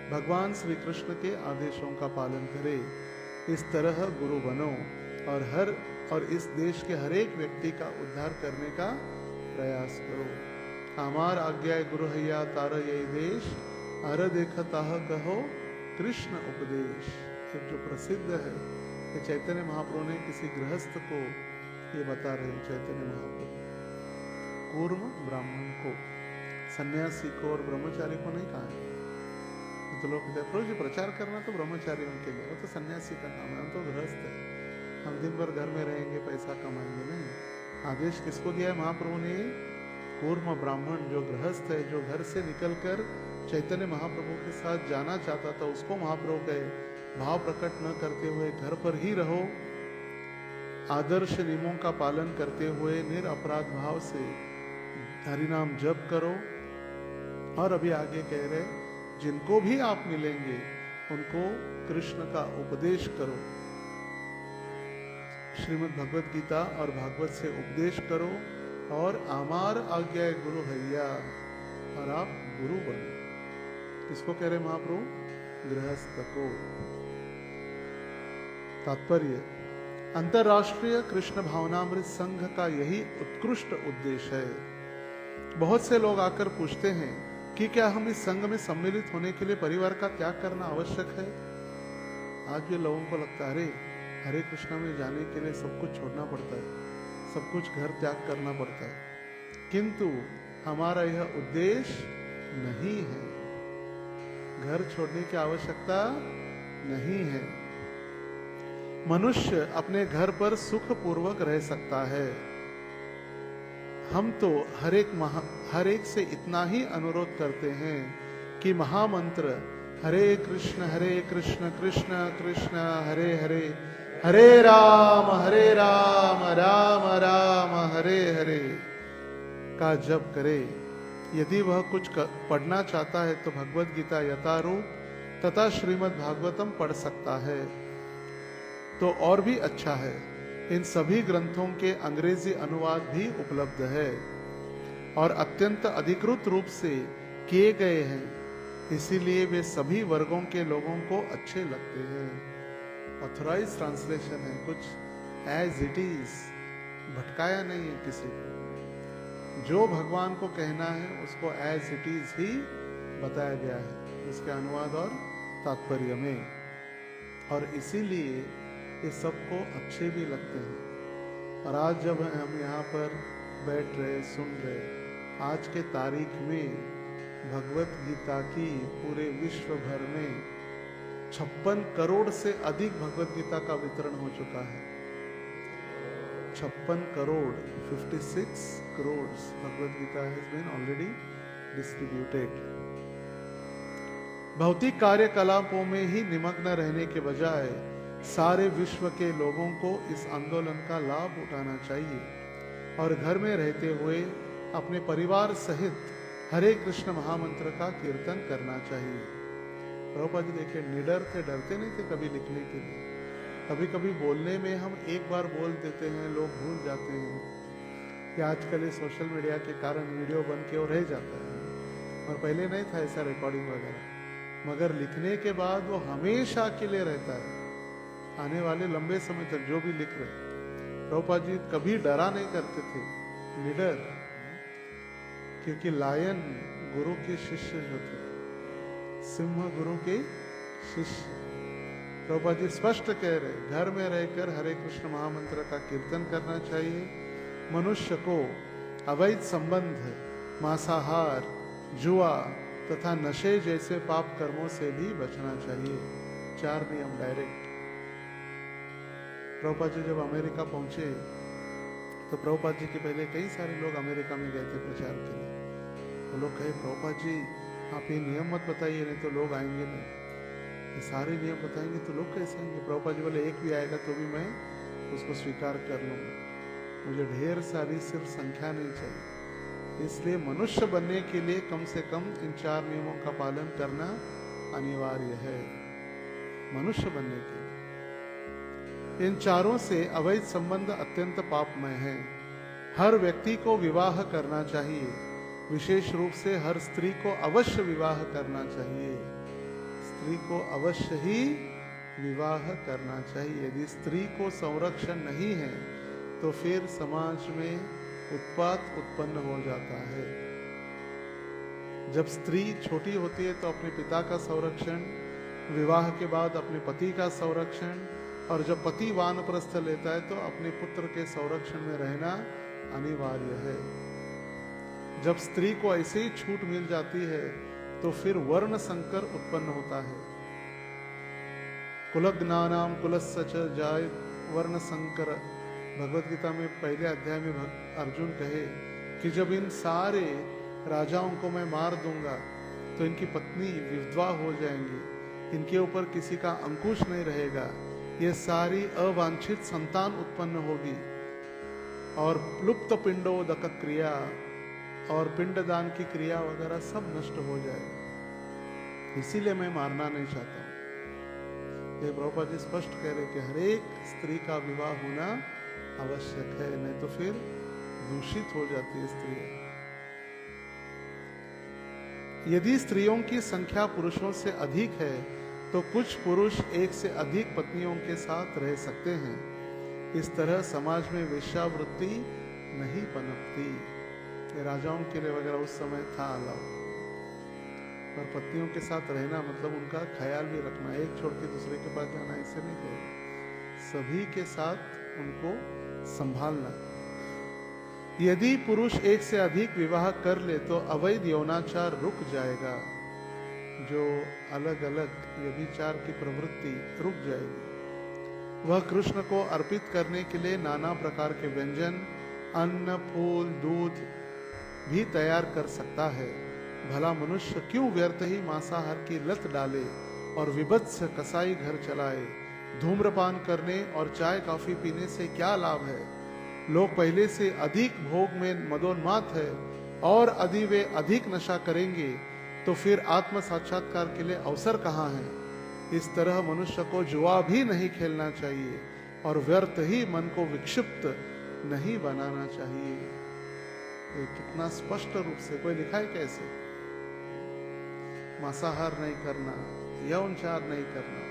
भगवान श्री कृष्ण के आदेशों का पालन करे। इस तरह गुरु बनो और इस देश के हरेक व्यक्ति का उद्धार करने का प्रयास करो। हमार आज्ञा गुरु हैया तार ये देश, अर देखता कहो कृष्ण उपदेश। जो प्रसिद्ध है कि चैतन्य महाप्रभु ने किसी गृहस्थ को ये बता रहे हैं, चैतन्य महाप्रभु कूर्म ब्राह्मण को, सन्यासी को और ब्रह्मचारी को नहीं कहा है। तो लोग कहते हैं प्रभु जी प्रचार करना तो ब्रह्मचारियों के लिए, वो तो सन्यासी का काम है, हम तो गृहस्थ है, हम दिन भर घर में रहेंगे, पैसा कमाएंगे। नहीं, आदेश किसको दिया है महाप्रभु ने? कूर्म ब्राह्मण जो गृहस्थ है, जो घर से निकलकर चैतन्य महाप्रभु के साथ जाना चाहता था, उसको महाप्रभु कहे भाव प्रकट न करते हुए घर पर ही रहो, आदर्श नियमों का पालन करते हुए निरअपराध भाव से हरिनाम जप करो। और अभी आगे कह रहे, जिनको भी आप मिलेंगे उनको कृष्ण का उपदेश करो, श्रीमद् भगवत गीता और भागवत से उपदेश करो, और आमार आज्ञा गुरु हैया, और आप गुरु बनो। किसको कह रहे महाप्रभु? गृहस्थ को। तात्पर्य, अंतरराष्ट्रीय कृष्ण भावनामृत संघ का यही उत्कृष्ट उद्देश्य है। बहुत से लोग आकर पूछते हैं कि क्या हम इस संघ में सम्मिलित होने के लिए परिवार का त्याग करना आवश्यक है? आज भी लोगों को लगता है अरे हरे कृष्णा में जाने के लिए सब कुछ छोड़ना पड़ता है, सब कुछ घर त्याग करना पड़ता है। किंतु हमारा यह उद्देश्य नहीं है, घर छोड़ने की आवश्यकता नहीं है। मनुष्य अपने घर पर सुख पूर्वक रह सकता है। हम तो हर एक से इतना ही अनुरोध करते हैं कि महामंत्र हरे कृष्ण कृष्ण कृष्ण हरे हरे, हरे राम राम राम हरे हरे का जप करे। यदि वह कुछ पढ़ना चाहता है तो भगवत गीता यथारूप तथा श्रीमद् भागवतम पढ़ सकता है। तो और भी अच्छा है। इन सभी ग्रंथों के अंग्रेजी अनुवाद भी उपलब्ध है और अत्यंत अधिकृत रूप से किए गए हैं, इसीलिए वे सभी वर्गों के लोगों को अच्छे लगते हैं। ऑथराइज ट्रांसलेशन है, कुछ एज इट इज, भटकाया नहीं है किसी को। जो भगवान को कहना है उसको एज इट इज ही बताया गया है उसके अनुवाद और तात्पर्य में, और इसीलिए ये सबको अच्छे भी लगते हैं। और आज जब हम यहाँ पर बैठ रहे सुन रहे, आज के तारीख में भगवत गीता की पूरे विश्व भर में 56 करोड़ से अधिक भगवत गीता का वितरण हो चुका है। 56 crore 56 crore Bhagavad Gita has been already distributed. भौतिक कार्यकलापों में ही निमग्न रहने के बजाय सारे विश्व के लोगों को इस आंदोलन का लाभ उठाना चाहिए और घर में रहते हुए अपने परिवार सहित हरे कृष्ण महामंत्र का कीर्तन करना चाहिए। प्रभुपाद जी देखिए, निडर थे, डरते नहीं थे कभी लिखने के लिए। कभी कभी बोलने में हम एक बार बोल देते हैं, लोग भूल जाते हैं कि आजकल ये सोशल मीडिया के कारण वीडियो बन के और रह जाता है, और पहले नहीं था ऐसा रिकॉर्डिंग वगैरह। मगर लिखने के बाद वो हमेशा के लिए रहता है, आने वाले लंबे समय तक जो भी लिख रहे। प्रभुपाद जी कभी डरा नहीं करते थे, निडर, क्योंकि लायन गुरु के शिष्य जो थे, सिंह गुरु के शिष्य। प्रभुपाद जी स्पष्ट कह रहे, घर में रहकर हरे कृष्ण महामंत्र का कीर्तन करना चाहिए। मनुष्य को अवैध संबंध, मांसाहार, जुआ तथा नशे जैसे पाप कर्मों से भी बचना चाहिए। 4 नियम डायरेक्ट। प्रभुपाद जी जब अमेरिका पहुंचे तो प्रभुपाद जी के पहले कई सारे लोग अमेरिका में गए थे प्रचार के लिए। वो लोग कहे, प्रभुपाद जी आप ये नियम मत बताइए, नहीं तो लोग आएंगे नहीं। ये सारे नियम बताएंगे तो लोग कैसे आएंगे? प्रभुपाद जी बोले, एक भी आएगा तो भी मैं उसको स्वीकार कर लूँगा, मुझे ढेर सारी सिर्फ संख्या नहीं चाहिए। इसलिए मनुष्य बनने के लिए कम से कम इन 4 नियमों का पालन करना अनिवार्य है, मनुष्य बनने के लिए। इन चारों से अवैध संबंध अत्यंत पापमय है। हर व्यक्ति को विवाह करना चाहिए, विशेष रूप से हर स्त्री को अवश्य विवाह करना चाहिए। स्त्री को अवश्य ही विवाह करना चाहिए। यदि स्त्री को संरक्षण नहीं है तो फिर समाज में उत्पात उत्पन्न हो जाता है। जब स्त्री छोटी होती है तो अपने पिता का संरक्षण, विवाह के बाद अपने पति का संरक्षण, और जब पति वानप्रस्थ लेता है तो अपने पुत्र के संरक्षण में रहना अनिवार्य है। जब स्त्री को ऐसे ही छूट मिल जाती है तो फिर वर्ण संकर उत्पन्न होता है। कुलज्ञानाम कुलस्य च जायत वर्ण संकर। भगवत गीता में पहले अध्याय में अर्जुन कहे कि जब इन सारे राजाओं को मैं मार दूंगा तो इनकी पत्नी विधवा हो जाएंगी, इनके ऊपर किसी का अंकुश नहीं रहेगा, ये सारी अवांछित संतान उत्पन्न होगी, और लुप्त पिंडोदक क्रिया और पिंडदान की क्रिया वगैरह सब नष्ट हो जाएगा। इसीलिए मैं मारना नहीं चाहता हूं। ये प्रभुपाद जी स्पष्ट कह रहे कि हर एक स्त्री का विवाह होना आवश्यक है, नहीं तो फिर दूषित हो जाती है स्त्री। यदि स्त्रियों की संख्या पुरुषों से अधिक है तो कुछ पुरुष एक से अधिक पत्नियों के साथ रह सकते हैं। इस तरह समाज में वेश्यावृत्ति नहीं पनपती। ये राजाओं के लिए वगैरह उस समय था अलाउ, पर पत्नियों के साथ रहना मतलब उनका ख्याल भी रखना, एक छोड़ के दूसरे के पास जाना ऐसे नहीं करेगा, सभी के साथ उनको संभालना। यदि पुरुष एक से अधिक विवाह कर ले तो अवैध यौनाचार रुक जाएगा, जो अलग अलग व्यभिचार की प्रवृत्ति रुक जाएगी। वह कृष्ण को अर्पित करने के लिए नाना प्रकार के व्यंजन, अन्न, फूल, दूध भी तैयार कर सकता है। भला मनुष्य क्यों व्यर्थ ही मांसाहार की लत डाले और विभत्स कसाई घर चलाए। धूम्रपान करने और चाय कॉफी पीने से क्या लाभ है? लोग पहले से अधिक भोग में मदोन्माद है और यदि वे अधिक नशा करेंगे तो फिर आत्म साक्षात्कार के लिए अवसर कहाँ है? इस तरह मनुष्य को जुआ भी नहीं खेलना चाहिए और व्यर्थ ही मन को विक्षिप्त नहीं बनाना चाहिए। ये कितना स्पष्ट रूप से कोई लिखा है कैसे? मांसाहार नहीं करना, यौनचार नहीं करना,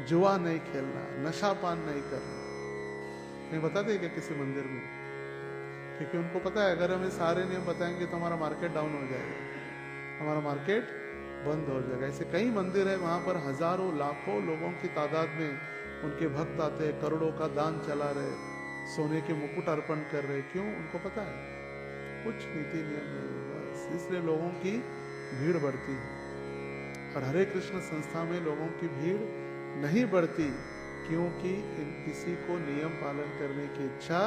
जुआ नहीं खेलना, नशापान नहीं करना। नहीं बताते क्या किसी मंदिर में? क्योंकि उनको पता है अगर हमें सारे नियम बताएंगे तो हमारा मार्केट डाउन हो जाएगा, हमारा मार्केट बंद हो जाएगा। ऐसे कई मंदिर है, वहां पर हजारों लाखों लोगों की तादाद में उनके भक्त आते हैं, करोड़ों का दान चला रहे, सोने के मुकुट अर्पण कर रहे। क्यों? उनको पता है कुछ नीति नियम नहीं है, बस इसलिए लोगों की भीड़ बढ़ती है। और हरे कृष्ण संस्था में लोगों की भीड़ नहीं बढ़ती क्योंकि किसी को नियम पालन करने की इच्छा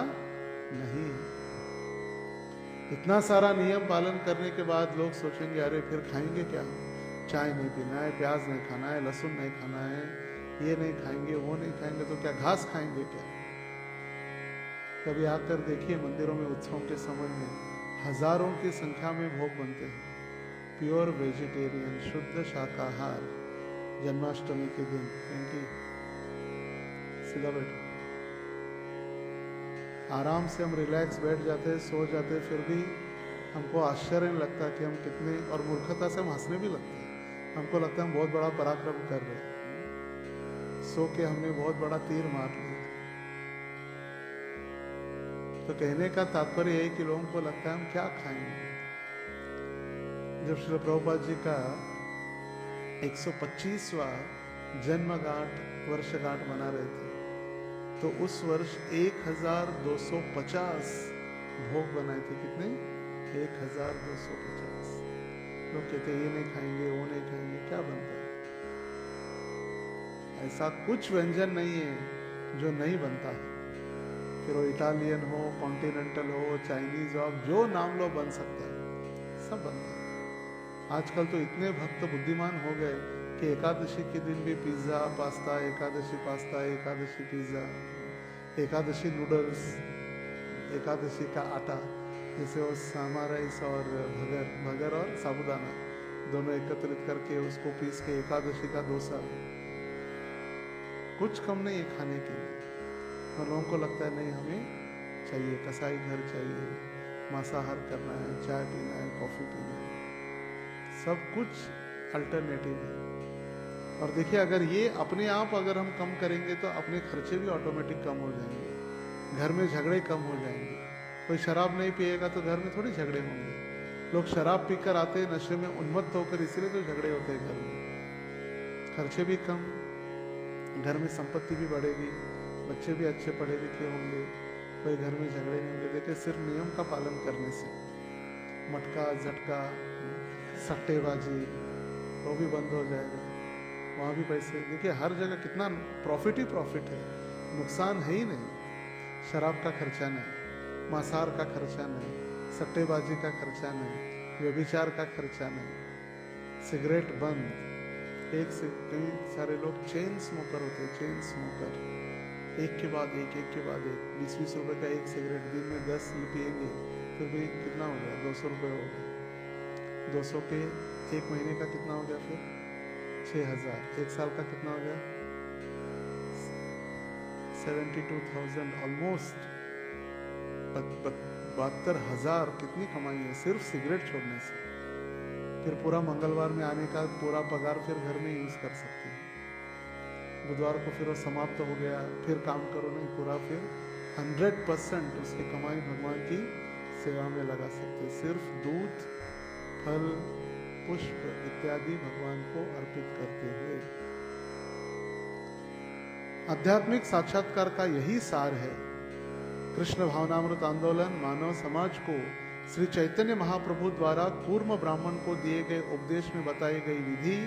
नहीं है। इतना सारा नियम पालन करने के बाद लोग सोचेंगे अरे फिर खाएंगे क्या, चाय नहीं पीना है, प्याज नहीं खाना है, लहसुन नहीं खाना है, ये नहीं खाएंगे, वो नहीं खाएंगे, तो क्या घास खाएंगे क्या? कभी आकर देखिए मंदिरों में उत्सवों के समय में हजारों की संख्या में भोग बनते हैं, प्योर वेजिटेरियन, शुद्ध शाकाहार, जन्माष्टमी के दिन। क्योंकि सीधा बैठो, आराम से हम रिलैक्स बैठ जाते हैं, सो जाते हैं, फिर भी हमको आश्चर्य नहीं लगता कि हम कितने, और मूर्खता से हम हंसने भी लगते हैं। हमको लगता है हम बहुत बड़ा पराक्रम कर रहे हैं, सो के हमने बहुत बड़ा तीर मार लिया। तो कहने का तात्पर्य है कि लोगों को लगता है हम क्या खाएंगे। जब श्री प्रभुपाद जी का 125वां जन्मगांठ वर्षगांठ मना रहे थे तो उस वर्ष 1250 भोग बनाए थे। कितने? 1250। लोग कहते ये नहीं खाएंगे, वो नहीं खाएंगे, क्या बनता है? ऐसा कुछ व्यंजन नहीं है जो नहीं बनता है। फिर वो इटालियन हो, कॉन्टिनेंटल हो, चाइनीज हो, जो नाम लो बन सकता है, सब बनता है। आजकल तो इतने भक्त बुद्धिमान हो गए कि एकादशी के दिन भी pizza pasta, Ekadashi pasta, Ekadashi pizza, Ekadashi noodles, Ekadashi का आटा, जैसे वो सामा राइस और भगर और साबुदाना दोनों एकत्रित करके उसको पीस के एकादशी का डोसा। कुछ कम नहीं है खाने के लिए। और लोगों को लगता है नहीं हमें चाहिए, कसाई घर चाहिए, मांसाहार करना है, चाय पीना है, कॉफी पीना है, सब कुछ अल्टरनेटिव है। और देखिए अगर ये अपने आप अगर हम कम करेंगे तो अपने खर्चे भी ऑटोमेटिक कम हो जाएंगे, घर में झगड़े कम हो जाएंगे। कोई शराब नहीं पिएगा तो घर में थोड़ी झगड़े होंगे। लोग शराब पीकर आते हैं नशे में उन्मत्त होकर, इसीलिए तो झगड़े होते हैं घर में। खर्चे भी कम, घर में संपत्ति भी बढ़ेगी, बच्चे भी अच्छे पढ़े लिखे होंगे, कोई घर में झगड़े नहीं होंगे। देखिए सिर्फ नियम का पालन करने से मटका झटका सट्टेबाजी वो भी बंद हो जाएगा, वहाँ भी पैसे। देखिए हर जगह कितना प्रॉफिट ही प्रॉफिट है, नुकसान है ही नहीं। शराब का खर्चा नहीं, मांसाहार का खर्चा नहीं, सट्टेबाजी का खर्चा नहीं, व्यभिचार का खर्चा नहीं, सिगरेट बंद। एक से कई सारे लोग चेन स्मोकर होते हैं, चेन स्मोकर, एक के बाद एक, एक के बाद एक, 20-20 रुपए का एक सिगरेट, दिन में 10 पिएंगे, फिर भी कितना हो गया? 200 रुपये हो गया। 200 के एक महीने का कितना हो गया? फिर 6000। एक साल का कितना हो गया? 72,000, ऑलमोस्ट 72,000 कितनी कमाई है सिर्फ सिगरेट छोड़ने से। फिर पूरा मंगलवार में आने का पूरा पगार फिर घर में यूज कर सकते हैं। बुधवार को फिर वो समाप्त हो गया, फिर काम करो नहीं, पूरा फिर 100% उसकी कमाई भगवान की सेवा में लगा सकते हैं। सिर्फ दूध, फल, पुष्प इत्यादि भगवान को अर्पित करते हुए। आध्यात्मिक साक्षात्कार का यही सार है। कृष्ण भावनामृत आंदोलन मानव समाज को श्री चैतन्य महाप्रभु द्वारा कूर्म ब्राह्मण को दिए गए उपदेश में बताई गई विधि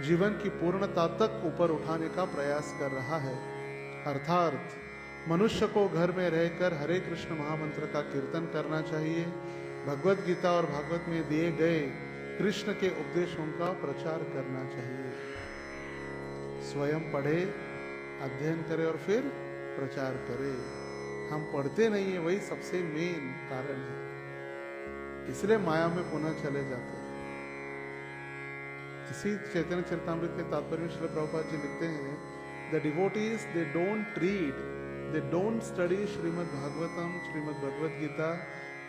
जीवन की पूर्णता तक ऊपर उठाने का प्रयास कर रहा है। अर्थात मनुष्य को घर में रहकर हरे कृष्ण महामंत्र का कीर्तन करना चाहिए, भगवत गीता और भागवत में दिए गए कृष्ण के उपदेशों का प्रचार करना चाहिए। स्वयं पढ़े, अध्ययन करे और फिर प्रचार करे। हम पढ़ते नहीं है, वही सबसे मेन कारण है, इसलिए माया में पुनः चले जाते हैं। इसी चैतन्य चरितामृत के तात्पर्य में श्रील प्रभुपाद जी लिखते हैं, the devotees they don't read, they don't study Shrimad Bhagavatam, Shrimad Bhagavad Gita,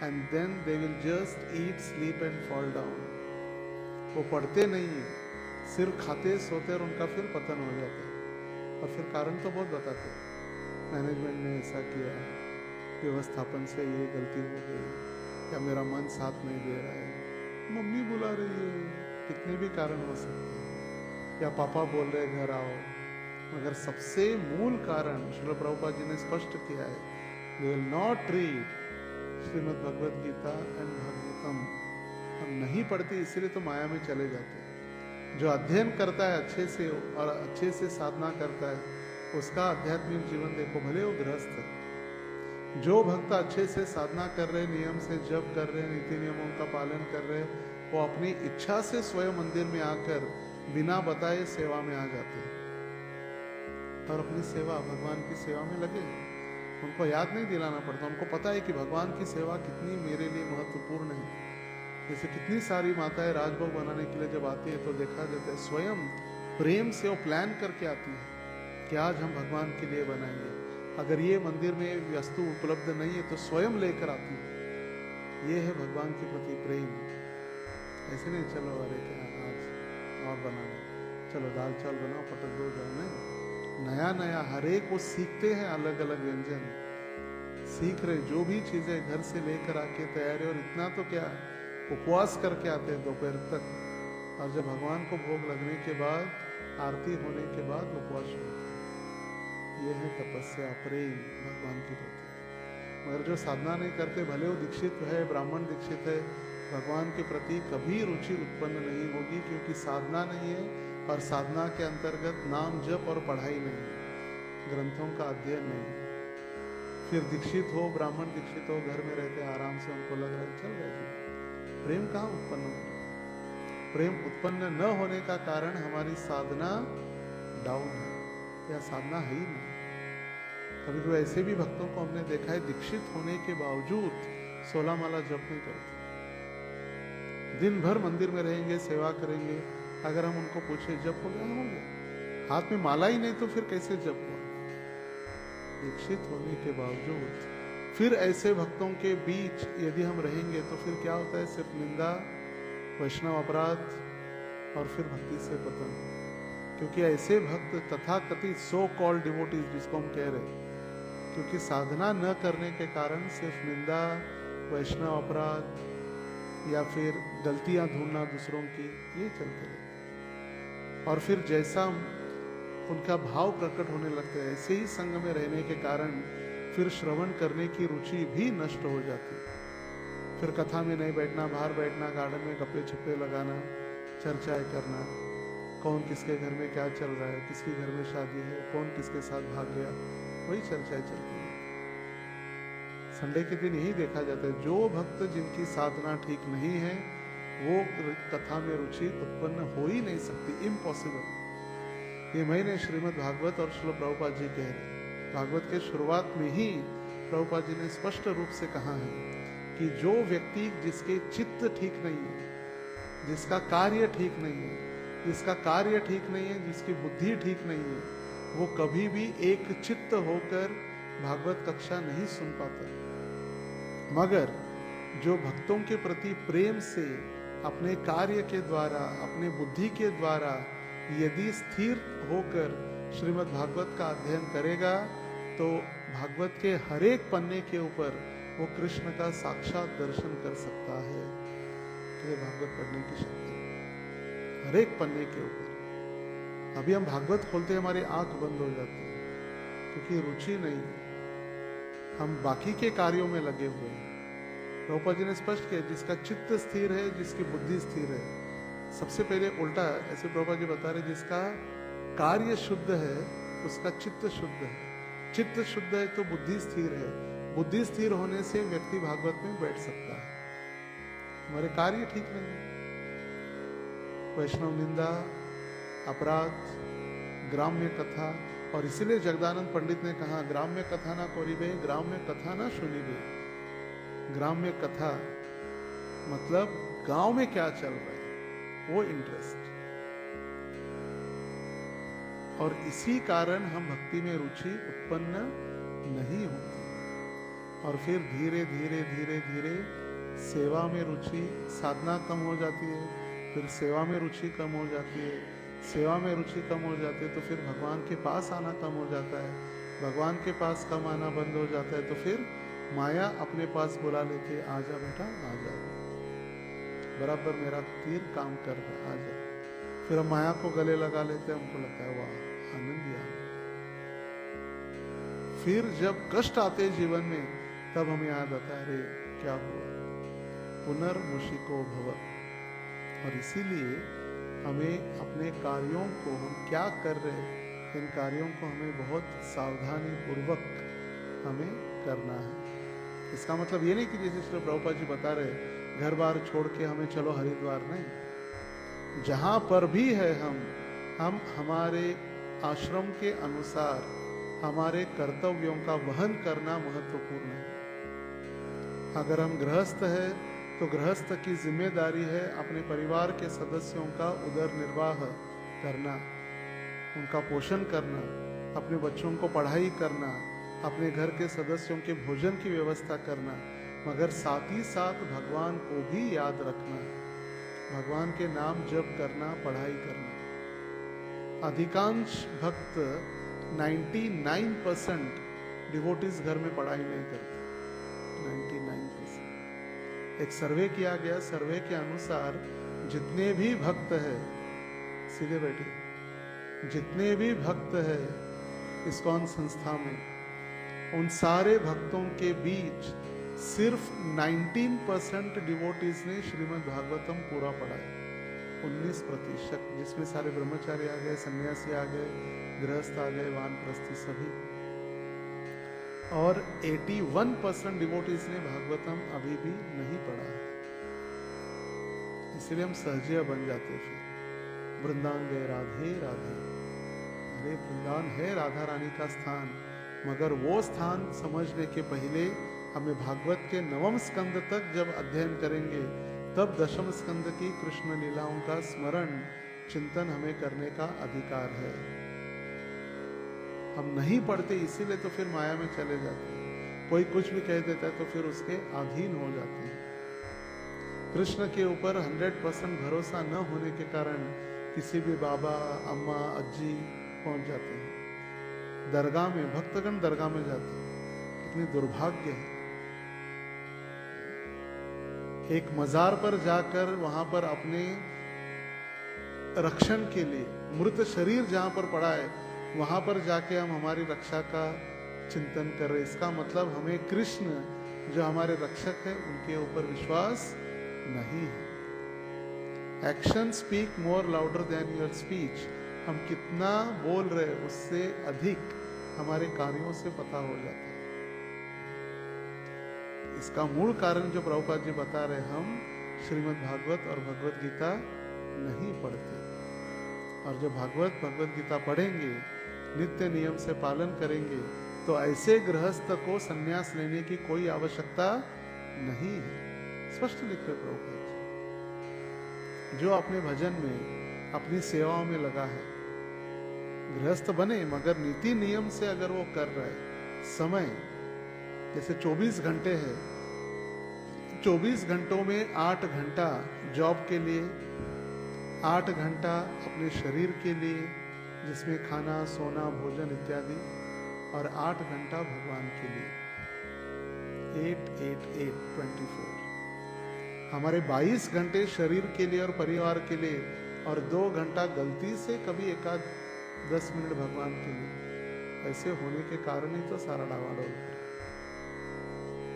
and then they will just eat, sleep and fall down. वो पढ़ते नहीं है, सिर्फ खाते सोते और उनका फिर पतन हो जाता है। और फिर कारण तो बहुत बताते हैं, मैनेजमेंट ने ऐसा किया, व्यवस्थापन से ये गलती हो गई, या मेरा मन साथ नहीं दे रहा है, मम्मी बुला रही है, कितने भी कारण हो सकते हैं, या पापा बोल रहे घर आओ। मगर सबसे मूल कारण श्रील प्रभुपाद जी ने स्पष्ट किया है, they will not read Shrimad Bhagavad Gita and Bhagavatam. हम नहीं पढ़ते इसीलिए तो माया में चले जाते हैं। जो अध्ययन करता है अच्छे से और अच्छे से साधना करता है, उसका आध्यात्मिक जीवन देखो, भले वो गृहस्थ है। जो भक्त अच्छे से साधना कर रहे, नियम से जप कर रहे, नीति नियमों का पालन कर रहे, वो अपनी इच्छा से स्वयं मंदिर में आकर बिना बताए सेवा में आ जाते हैं और अपनी सेवा, भगवान की सेवा में लगे। उनको याद नहीं दिलाना पड़ता, उनको पता है कि भगवान की सेवा कितनी मेरे लिए महत्वपूर्ण है। जैसे कितनी सारी माताएं राजभोग बनाने के लिए जब आती है तो देखा जाता है स्वयं प्रेम से वो प्लान करके आती है कि आज हम भगवान के लिए बनाएंगे। अगर ये मंदिर में वस्तु उपलब्ध नहीं है तो स्वयं लेकर आती है। ये है भगवान के प्रति प्रेम। ऐसे नहीं चलो अरे क्या आज और बनाना, चलो दाल चावल बनाओ, पटक दो जाओ, नहीं। नया नया हर एक वो सीखते हैं, अलग अलग व्यंजन सीख रहे, जो भी चीजें घर से लेकर आके तैयारी। और इतना तो क्या, उपवास करके आते हैं दोपहर तक, और जब भगवान को भोग लगने के बाद, आरती होने के बाद उपवास होता है। यह है तपस्या, प्रेम भगवान के प्रति। मगर जो साधना नहीं करते, भले वो दीक्षित है, ब्राह्मण दीक्षित है, भगवान के प्रति कभी रुचि उत्पन्न नहीं होगी, क्योंकि साधना नहीं है। और साधना के अंतर्गत नाम जप और पढ़ाई नहीं, ग्रंथों का अध्ययन नहीं। फिर दीक्षित हो, ब्राह्मण दीक्षित हो, घर में रहते आराम से, उनको लग रहा है चल रहा है, प्रेम कहाँ उत्पन्न हो। प्रेम उत्पन्न न होने का कारण हमारी साधना डाउन है, या साधना है ही नहीं। कभी कभी ऐसे भी भक्तों को हमने देखा है, दीक्षित होने के बावजूद 16 माला जप नहीं करते, दिन भर मंदिर में रहेंगे, सेवा करेंगे। अगर हम उनको पूछे जप हो गया, हो गया, हाथ में माला ही नहीं तो फिर कैसे जप हुआ। दीक्षित होने के बावजूद फिर ऐसे भक्तों के बीच यदि हम रहेंगे तो फिर क्या होता है, सिर्फ निंदा, वैष्णव अपराध और फिर भक्ति से पतन। क्योंकि ऐसे भक्त तथाकथित सो कॉल्ड डिवोटीज जिसको हम कह रहे, क्योंकि साधना न करने के कारण सिर्फ निंदा, वैष्णव अपराध या फिर गलतियां ढूंढना दूसरों की, ये चलते रहते। और फिर जैसा उनका भाव प्रकट होने लगता है, ऐसे ही संग में रहने के कारण फिर श्रवण करने की रुचि भी नष्ट हो जाती। फिर कथा में नहीं बैठना, बाहर बैठना, गार्डन में गप्पे छप्पे लगाना, चर्चाएं करना, कौन किसके घर में क्या चल रहा है, किसके घर में शादी है, कौन किसके साथ भाग गया, वही चर्चाएं चलती है। संडे के दिन यही देखा जाता है, जो भक्त जिनकी साधना ठीक नहीं है वो कथा में रुचि उत्पन्न हो ही नहीं सकती, इम्पॉसिबल। ये मैंने श्रीमद् भागवत और श्रील प्रभुपाद जी कह रहे, भागवत के शुरुआत में ही प्रभुपाद जी ने स्पष्ट रूप से कहा है कि जो व्यक्ति जिसके चित्त ठीक नहीं है, जिसका कार्य ठीक नहीं है, जिसका कार्य ठीक नहीं है, जिसकी बुद्धि ठीक नहीं है, वो कभी भी एक चित्त होकर भागवत कक्षा नहीं सुन पाता। मगर जो भक्तों के प्रति प्रेम से अपने कार्य के द्वारा, अपने बुद्धि के द्वारा यदि स्थिर होकर श्रीमद् भागवत का अध्ययन करेगा तो भागवत के हर एक पन्ने के ऊपर वो कृष्ण का साक्षात दर्शन कर सकता है। तो भागवत पढ़ने की शक्ति हर एक पन्ने के ऊपर। अभी हम भागवत खोलते हमारी आंख बंद हो जाती है क्योंकि रुचि नहीं, हम बाकी के कार्यों में लगे हुए हैं। प्रभुपाद जी ने स्पष्ट किया, जिसका चित्त स्थिर है, जिसकी बुद्धि स्थिर है। सबसे पहले उल्टा ऐसे प्रभुपाद जी बता रहे, जिसका कार्य शुद्ध है उसका चित्त शुद्ध है। चित्त शुद्ध है तो बुद्धि स्थिर है, बुद्धि स्थिर होने से व्यक्ति भागवत में बैठ सकता है। हमारे कार्य ठीक नहीं, वैष्णव निंदा, अपराध, ग्राम्य कथा। और इसीलिए जगदानंद पंडित ने कहा, ग्राम्य कथा ना कोरिबे, ग्राम्य कथा ना सुनिबे। ग्राम्य कथा मतलब गांव में क्या चल रहा है वो इंटरेस्ट, और इसी कारण हम भक्ति में रुचि उत्पन्न नहीं होती। और फिर धीरे धीरे धीरे धीरे सेवा में रुचि, साधना कम हो जाती है, फिर सेवा में रुचि कम हो जाती है, सेवा में रुचि कम हो जाती है तो फिर भगवान के पास आना कम हो जाता है, भगवान के पास कम आना बंद हो जाता है तो फिर माया अपने पास बुला लेती है, आजा बेटा आजा, बराबर मेरा तीर काम कर रहा है, आजा। फिर हम माया को गले लगा लेते हैं, हमको लगता है वाह आनंद ही आनंद। फिर जब कष्ट आते हैं जीवन में तब हमें याद आता है अरे क्या हुआ, पुनर्मुषिको भव। और इसीलिए हमें अपने कार्यों को, हम क्या कर रहे हैं, इन कार्यों को हमें बहुत सावधानी पूर्वक हमें करना है। इसका मतलब ये नहीं कि जैसे श्री प्रभुपाद जी बता रहे घर बार छोड़ के हमें चलो हरिद्वार, नहीं। जहां पर भी है हम हमारे आश्रम के अनुसार हमारे कर्तव्यों का वहन करना महत्वपूर्ण है। अगर हम गृहस्थ है तो गृहस्थ की जिम्मेदारी है अपने परिवार के सदस्यों का उदर निर्वाह करना, उनका पोषण करना, अपने बच्चों को पढ़ाई करना, अपने घर के सदस्यों के भोजन की व्यवस्था करना, मगर साथ ही साथ भगवान को भी याद रखना, भगवान के नाम जप करना, पढ़ाई करना। अधिकांश भक्त 99% डिवोटीज घर में पढ़ाई नहीं करते, 99%। एक सर्वे किया गया, सर्वे के अनुसार जितने भी भक्त है, सीधे बैठे, जितने भी भक्त है इस्कॉन संस्था में, उन सारे भक्तों के बीच सिर्फ 19% डिवोटीज ने श्रीमद् भागवतम पूरा पढ़ा है। 19%, जिसमें सारे ब्रह्मचारी आ गए, सन्यासी आ गए, गृहस्थ आ गए, वानप्रस्थी सभी। और 81% डिवोटीज ने भागवतम अभी भी नहीं पढ़ा है। इसलिए हम सहजिया बन जाते। फिर वृंदावन गए, राधे राधे, अरे वृंदावन है राधा रानी का स्थान, मगर वो स्थान समझने के पहले हमें भागवत के 9वें स्कंद तक जब अध्ययन करेंगे तब 10वें स्कंद की कृष्ण लीलाओं का स्मरण चिंतन हमें करने का अधिकार है। हम नहीं पढ़ते इसीलिए तो फिर माया में चले जाते हैं। कोई कुछ भी कह देता है तो फिर उसके अधीन हो जाते हैं। कृष्ण के ऊपर 100% भरोसा न होने के कारण किसी भी बाबा, अम्मा, अज्जी पहुंच जाते हैं। दरगाह में, भक्तगण दरगाह में जाते हैं, कितनी दुर्भाग्य है। एक मजार पर जाकर वहां पर अपने रक्षण के लिए, मृत शरीर जहां पर पड़ा है वहां पर जाके हम हमारी रक्षा का चिंतन कर रहे। इसका मतलब हमें कृष्ण जो हमारे रक्षक है उनके ऊपर विश्वास नहीं है। Action speak more louder than your speech. हम कितना बोल रहे उससे अधिक हमारे कार्यों से पता हो जाता है। इसका मूल कारण जो प्रभुपाद जी बता रहे, हम श्रीमद् भागवत और भगवत गीता नहीं पढ़ते। और जब भगवत गीता पढ़ेंगे, नित्य नियम से पालन करेंगे, तो ऐसे गृहस्थ को संन्यास लेने की कोई आवश्यकता नहीं है। स्पष्ट लिख रहे प्रभुपाद जी। जो अपने भजन में, अपनी सेवाओं में लगा है, गृहस्थ बने मगर नीति नियम से अगर वो कर रहा है, समय जैसे 24 घंटे है, 24 घंटों में 8 घंटा जॉब के लिए, 8 घंटा अपने शरीर के लिए जिसमें खाना, सोना, भोजन इत्यादि, और 8 घंटा भगवान के लिए। 8, 8, 8, 24। हमारे 22 घंटे शरीर के लिए और परिवार के लिए, और 2 घंटा गलती से कभी एकाध 10 मिनट भगवान के लिए। ऐसे होने के कारण ही तो सारा डावाडोल।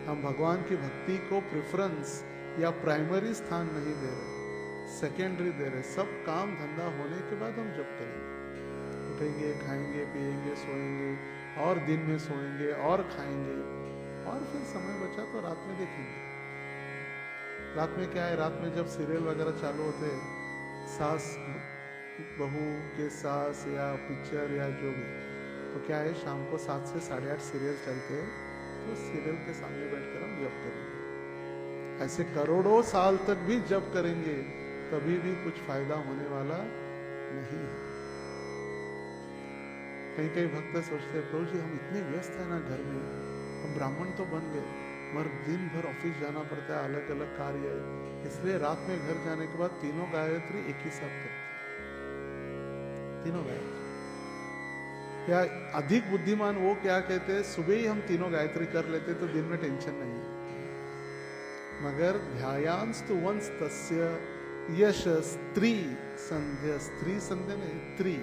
हम भगवान की भक्ति को प्रेफरेंस या प्राइमरी स्थान नहीं दे रहे, सेकेंडरी दे रहे। सब काम धंधा होने के बाद हम जब करेंगे, उठेंगे, खाएंगे, पिएंगे, सोएंगे, और दिन में सोएंगे और खाएंगे, और फिर समय बचा तो रात में देखेंगे। रात में क्या है, रात में जब सीरियल वगैरह चालू होते हैं, सास बहू के सास या पिक्चर या जो भी, तो क्या है, शाम को 7 से 8:30 सीरियल चलते हैं, तो सीरियल के सामने बैठकर हम जप करेंगे। ऐसे करोड़ों साल तक भी जप करेंगे, तभी भी कुछ फायदा होने वाला नहीं है। कई कई भक्त सोचते हैं प्रभु जी हम इतने व्यस्त हैं ना घर में, हम ब्राह्मण तो बन गए मगर दिन भर ऑफिस जाना पड़ता है, अलग अलग कार्य है, इसलिए रात में घर जाने के बाद तीनों गायत्री एक ही साथ करते हैं, तीनों गायत्री। या अधिक बुद्धिमान वो क्या कहते हैं, सुबह ही हम तीनों गायत्री कर लेते तो दिन में टेंशन नहीं है। मगर ध्यायांस्तु वंस तस्य यश स्त्री संध्या, स्त्री संध्या नहीं, त्रि,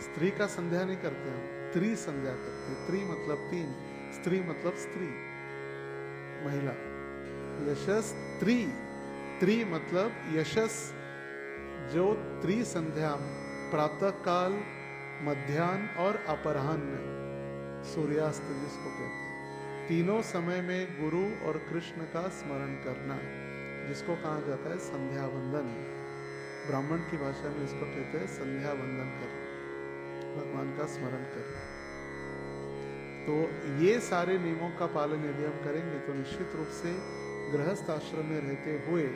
स्त्री का संध्या नहीं करते हम, त्रि संध्या करते। त्रि मतलब तीन, स्त्री मतलब स्त्री, महिला। यशस त्रि, त्रि मतलब यशस, जो त्रि संध्या प्रातः काल, मध्याह्न और अपराह्न, सूर्यास्त जिसको कहते हैं, तीनों समय में गुरु और कृष्ण का स्मरण करना, जिसको कहा जाता है संध्या वंदन। ब्राह्मण की भाषा में इसको कहते हैं संध्या वंदन करना, भगवान का स्मरण करना। तो ये सारे नियमों का पालन यदि हम करेंगे तो निश्चित रूप से गृहस्थ आश्रम में रहते हुए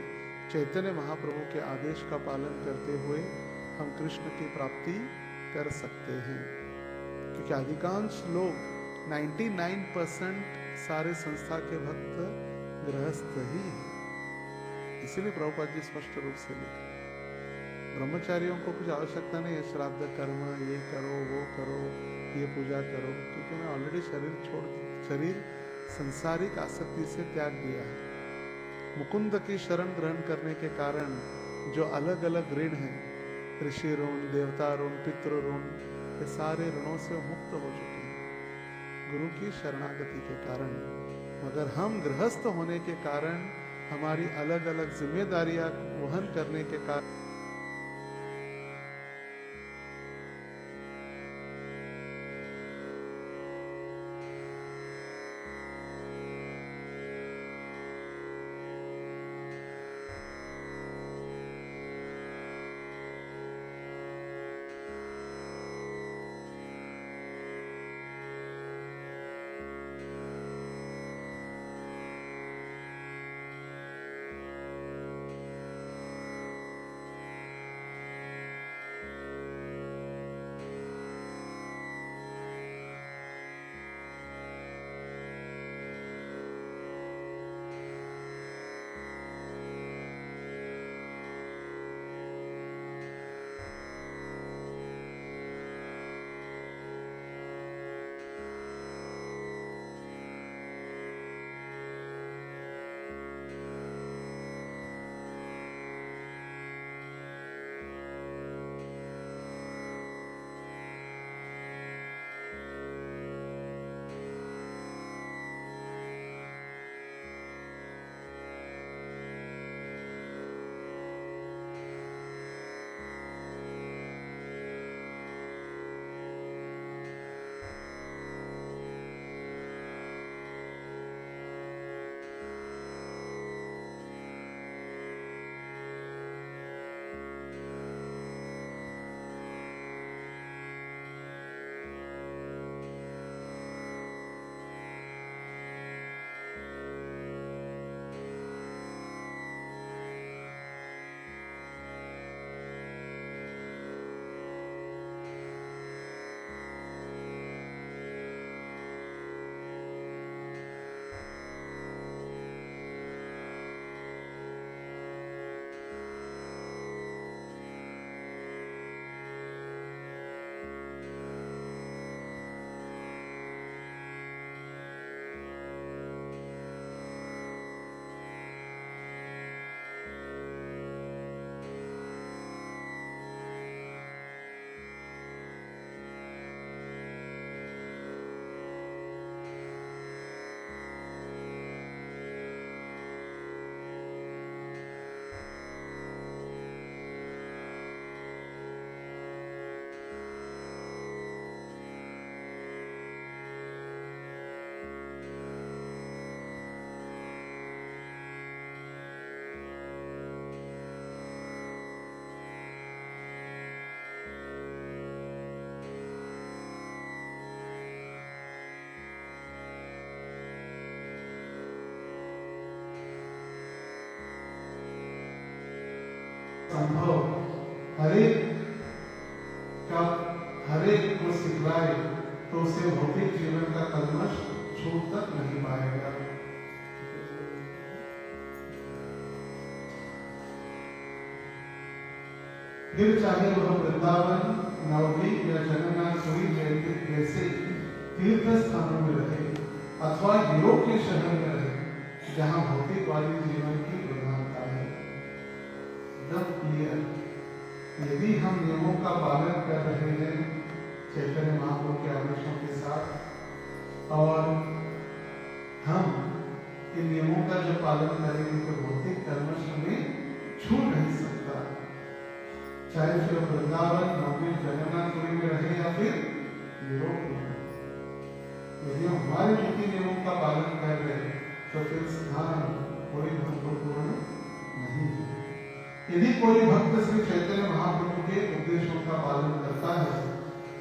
चैतन्य महाप्रभु के आदेश का पालन करते हुए हम कृष्ण की प्राप्ति कर सकते हैं। क्योंकि अधिकांश लोग 99% सारे संस्था के भक्त गृहस्थ ही हैं। इसीलिए प्रभुपाद जी स्पष्ट रूप से लिखे ब्रह्मचारियों को कुछ आवश्यकता नहीं है श्राद्ध कर्म, ये करो वो करो, ये पूजा करो, क्योंकि मैं ऑलरेडी शरीर संसारिक आसक्ति से त्याग दिया है। मुकुंद की शरण ग्रहण करने के कारण जो अलग अलग ऋण हैं, ऋषि ऋण, देवता ऋण, पितृ ऋण, ये सारे ऋणों से मुक्त हो चुके हैं गुरु की शरणागति के कारण। मगर हम गृहस्थ होने के कारण, हमारी अलग अलग जिम्मेदारियां वहन करने के कारण संभव हरेक को सिखलाए तो उसे भौतिक जीवन का कल्मश छूट तक नहीं पाएगा। फिर चाहे वह वृंदावन, नवद्वीप या जगन्नाथपुरी जैसे तीर्थ स्थानों में रहे अथवा यूरोप के शहर में रहे जहां भौतिकवादी जीवन की प्रधानता है। एकदम क्लियर, यदि हम नियमों का पालन कर रहे हैं चैतन्य महाप्रभु के आदेशों के साथ और हम इन नियमों का जो पालन करेंगे तो भौतिक कल्मश हमें छू नहीं सकता, चाहे फिर वृंदावन, नवद्वीप, जगन्नाथपुरी में रहे या फिर यूरोप में। यदि हम हमारे नीति नियमों का पालन कर रहे हैं तो फिर स्थान कोई महत्वपूर्ण नहीं है। यदि कोई भक्त श्री चैतन्य महाप्रभु के उपदेशों का पालन करता है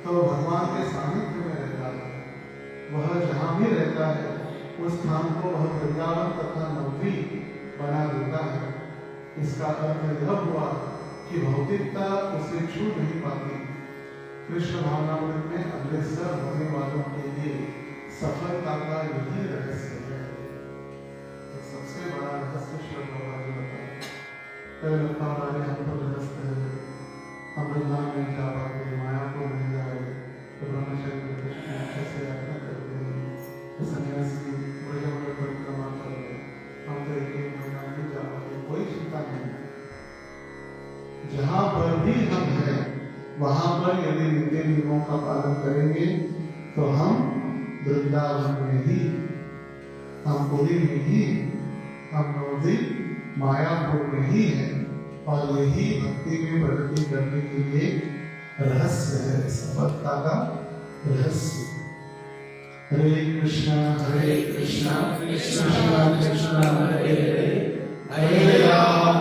तो भगवान के सानिध्य में रहता है। वह जहाँ भी रहता है उस स्थान को वह वृंदावन तथा नवद्वीप बना देता है। इसका अर्थ यह हुआ कि भौतिकता उसे छू नहीं पाती। कृष्ण भावनामृत में अग्रसर होने वालों के लिए सफलता का यही रहस्य है। तो सबसे बड़ा रहस्य श्री भगवान जी बताते कई लगता वाले हम तो ग्रस्त है, हम वृंदावन नहीं जा पाते, माया को नहीं जा रहे, तो ब्रह्मचर्य कृष्ण अच्छे से यात्रा करते हैं, तो सन्यासी ब्रज परिक्रमा कर रहे, हम तो एक महीना नहीं जा पाते। कोई चिंता नहीं, जहां पर भी हम हैं वहां पर यदि नीति नियमों का पालन करेंगे तो हम वृंदावन में ही, हम पुरी में ही, हम नवद्वीप मायापुर में ही है। और यही भक्ति में प्रगति करने के लिए रहस्य है, सफलता का रहस्य। हरे कृष्णा कृष्णा कृष्णा कृष्णा हरे हरे, हरे राम